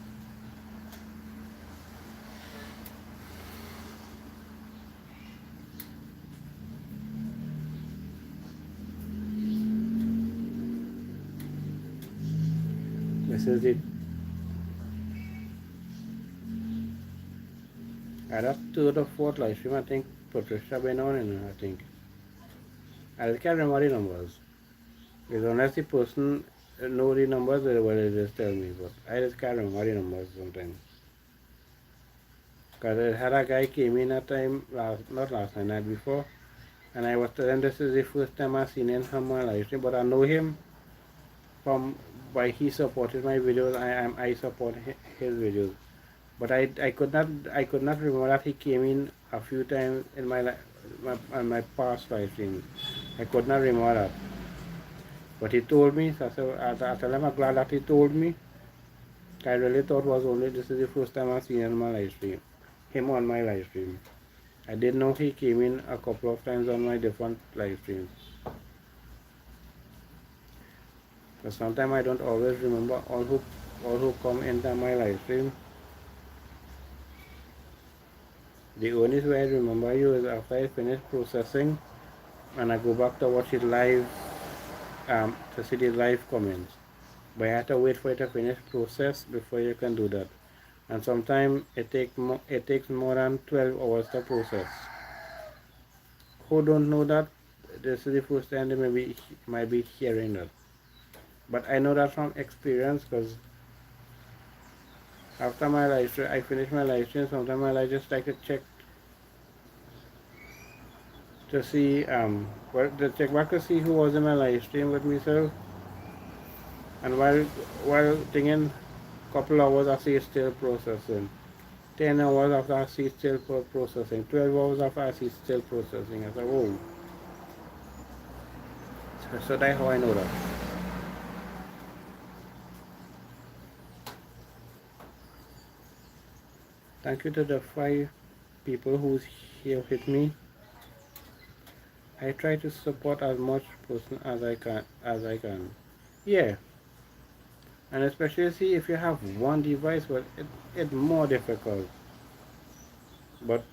This is it. At up to the fourth live stream, I think Patricia been on, and I think I can't remember the numbers. Because unless the person know the numbers, they will just tell me. But I just can't remember the numbers sometimes. Because I had a guy came in that time, not last night, night before, and I was telling this is the first time I've seen him on my live stream, but I know him from why he supported my videos. I support his videos, but I could not remember that he came in a few times in my past live streams. I could not remember that. But he told me, so I tell him I'm glad that he told me. I really thought was only this is the first time I've seen him on my live stream. Him on my live stream. I didn't know he came in a couple of times on my different live streams. But sometimes I don't always remember all who come into my live stream. The only way I remember you is after I finish processing and I go back to watch it live to see the live comments. But you have to wait for it to finish process before you can do that. and sometimes it takes more than 12 hours to process. Who don't know that, this is the first time they might be hearing that. But I know that from experience, because after my live stream, I finish my live stream. Sometimes I just like to check to see to check back to see who was in my live stream with me, so and while thinking couple hours I see it's still processing. 10 hours after I see it's still processing. 12 hours after I see it's still processing. I said, whoa. So that's how I know that. Thank you to the 5 people who's here with me. I try to support as much person as I can. Yeah. And especially see if you have one device, well it's more difficult. But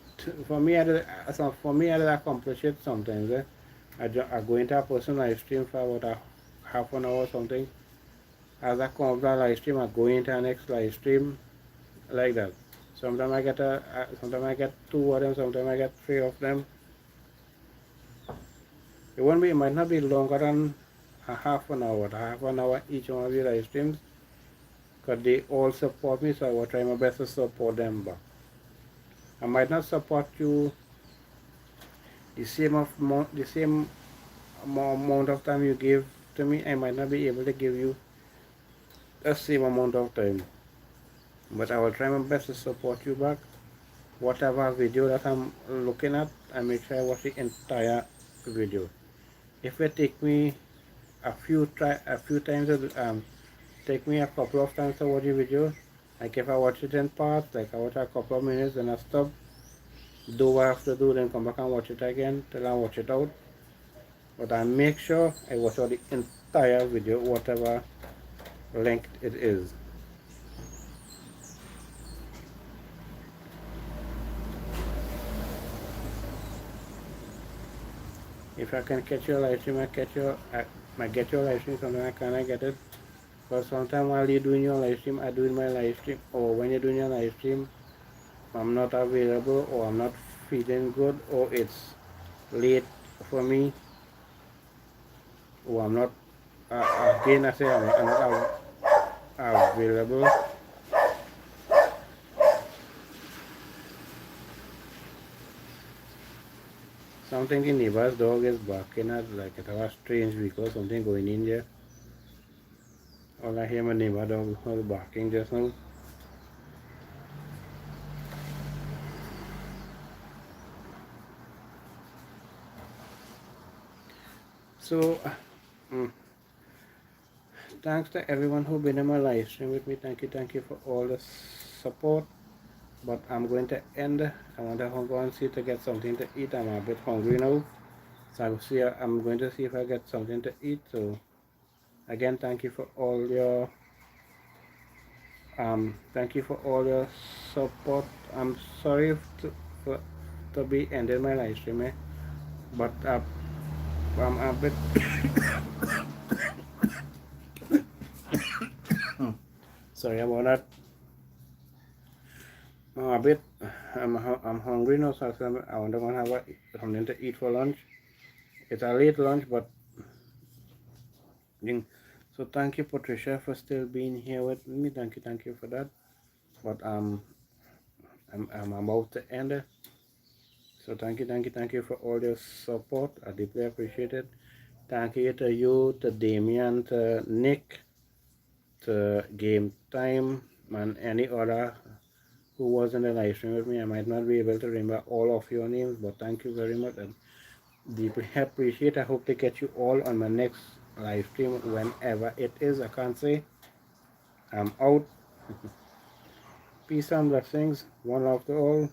for me I did accomplish it sometimes. I go into a personal live stream for about a half an hour or something. As I come up that live stream, I go into the next live stream like that. Sometimes I get 2 of them, sometimes I get 3 of them. It might not be longer than a half an hour each one of the live streams, because they all support me, so I will try my best to support them back. I might not support you the same amount of time you give to me. I might not be able to give you the same amount of time, but I will try my best to support you back. Whatever video that I'm looking at, I make sure I watch the entire video. If it take me a few times, take me a couple of times to watch the video. Like if I watch it in parts, like I watch a couple of minutes, then I stop, do what I have to do, then come back and watch it again till I watch it out. But I make sure I watch out the entire video, whatever length it is. If I can catch your live stream, I get your live stream. Sometimes I cannot get it. But sometimes while you're doing your live stream, I do my live stream. Or when you're doing your live stream, I'm not available, or I'm not feeling good, or it's late for me, or I'm not, again I say I'm not available. Something the neighbor's dog is barking at, like it was strange because something going in there. All I hear my neighbor dog was barking just now. So, thanks to everyone who been in my live stream with me. Thank you for all the support. But I'm going to end. I want to go and see to get something to eat. I'm a bit hungry now. So I'm going to see if I get something to eat. So again, thank you for all your support. I'm sorry to be ending my live stream, but I'm a bit sorry about that. I'm hungry now, so I want to go and have something to eat for lunch. It's a late lunch, but so thank you, Patricia, for still being here with me. Thank you for that. But I'm about to end it. So thank you for all your support. I deeply appreciate it. Thank you to you, to Damien, to Nick, to Game Time, and any other who was in the live stream with me. I might not be able to remember all of your names, but thank you very much and deeply appreciate. I hope to get you all on my next live stream whenever it is. I can't say. I'm out. Peace and blessings. One love to all.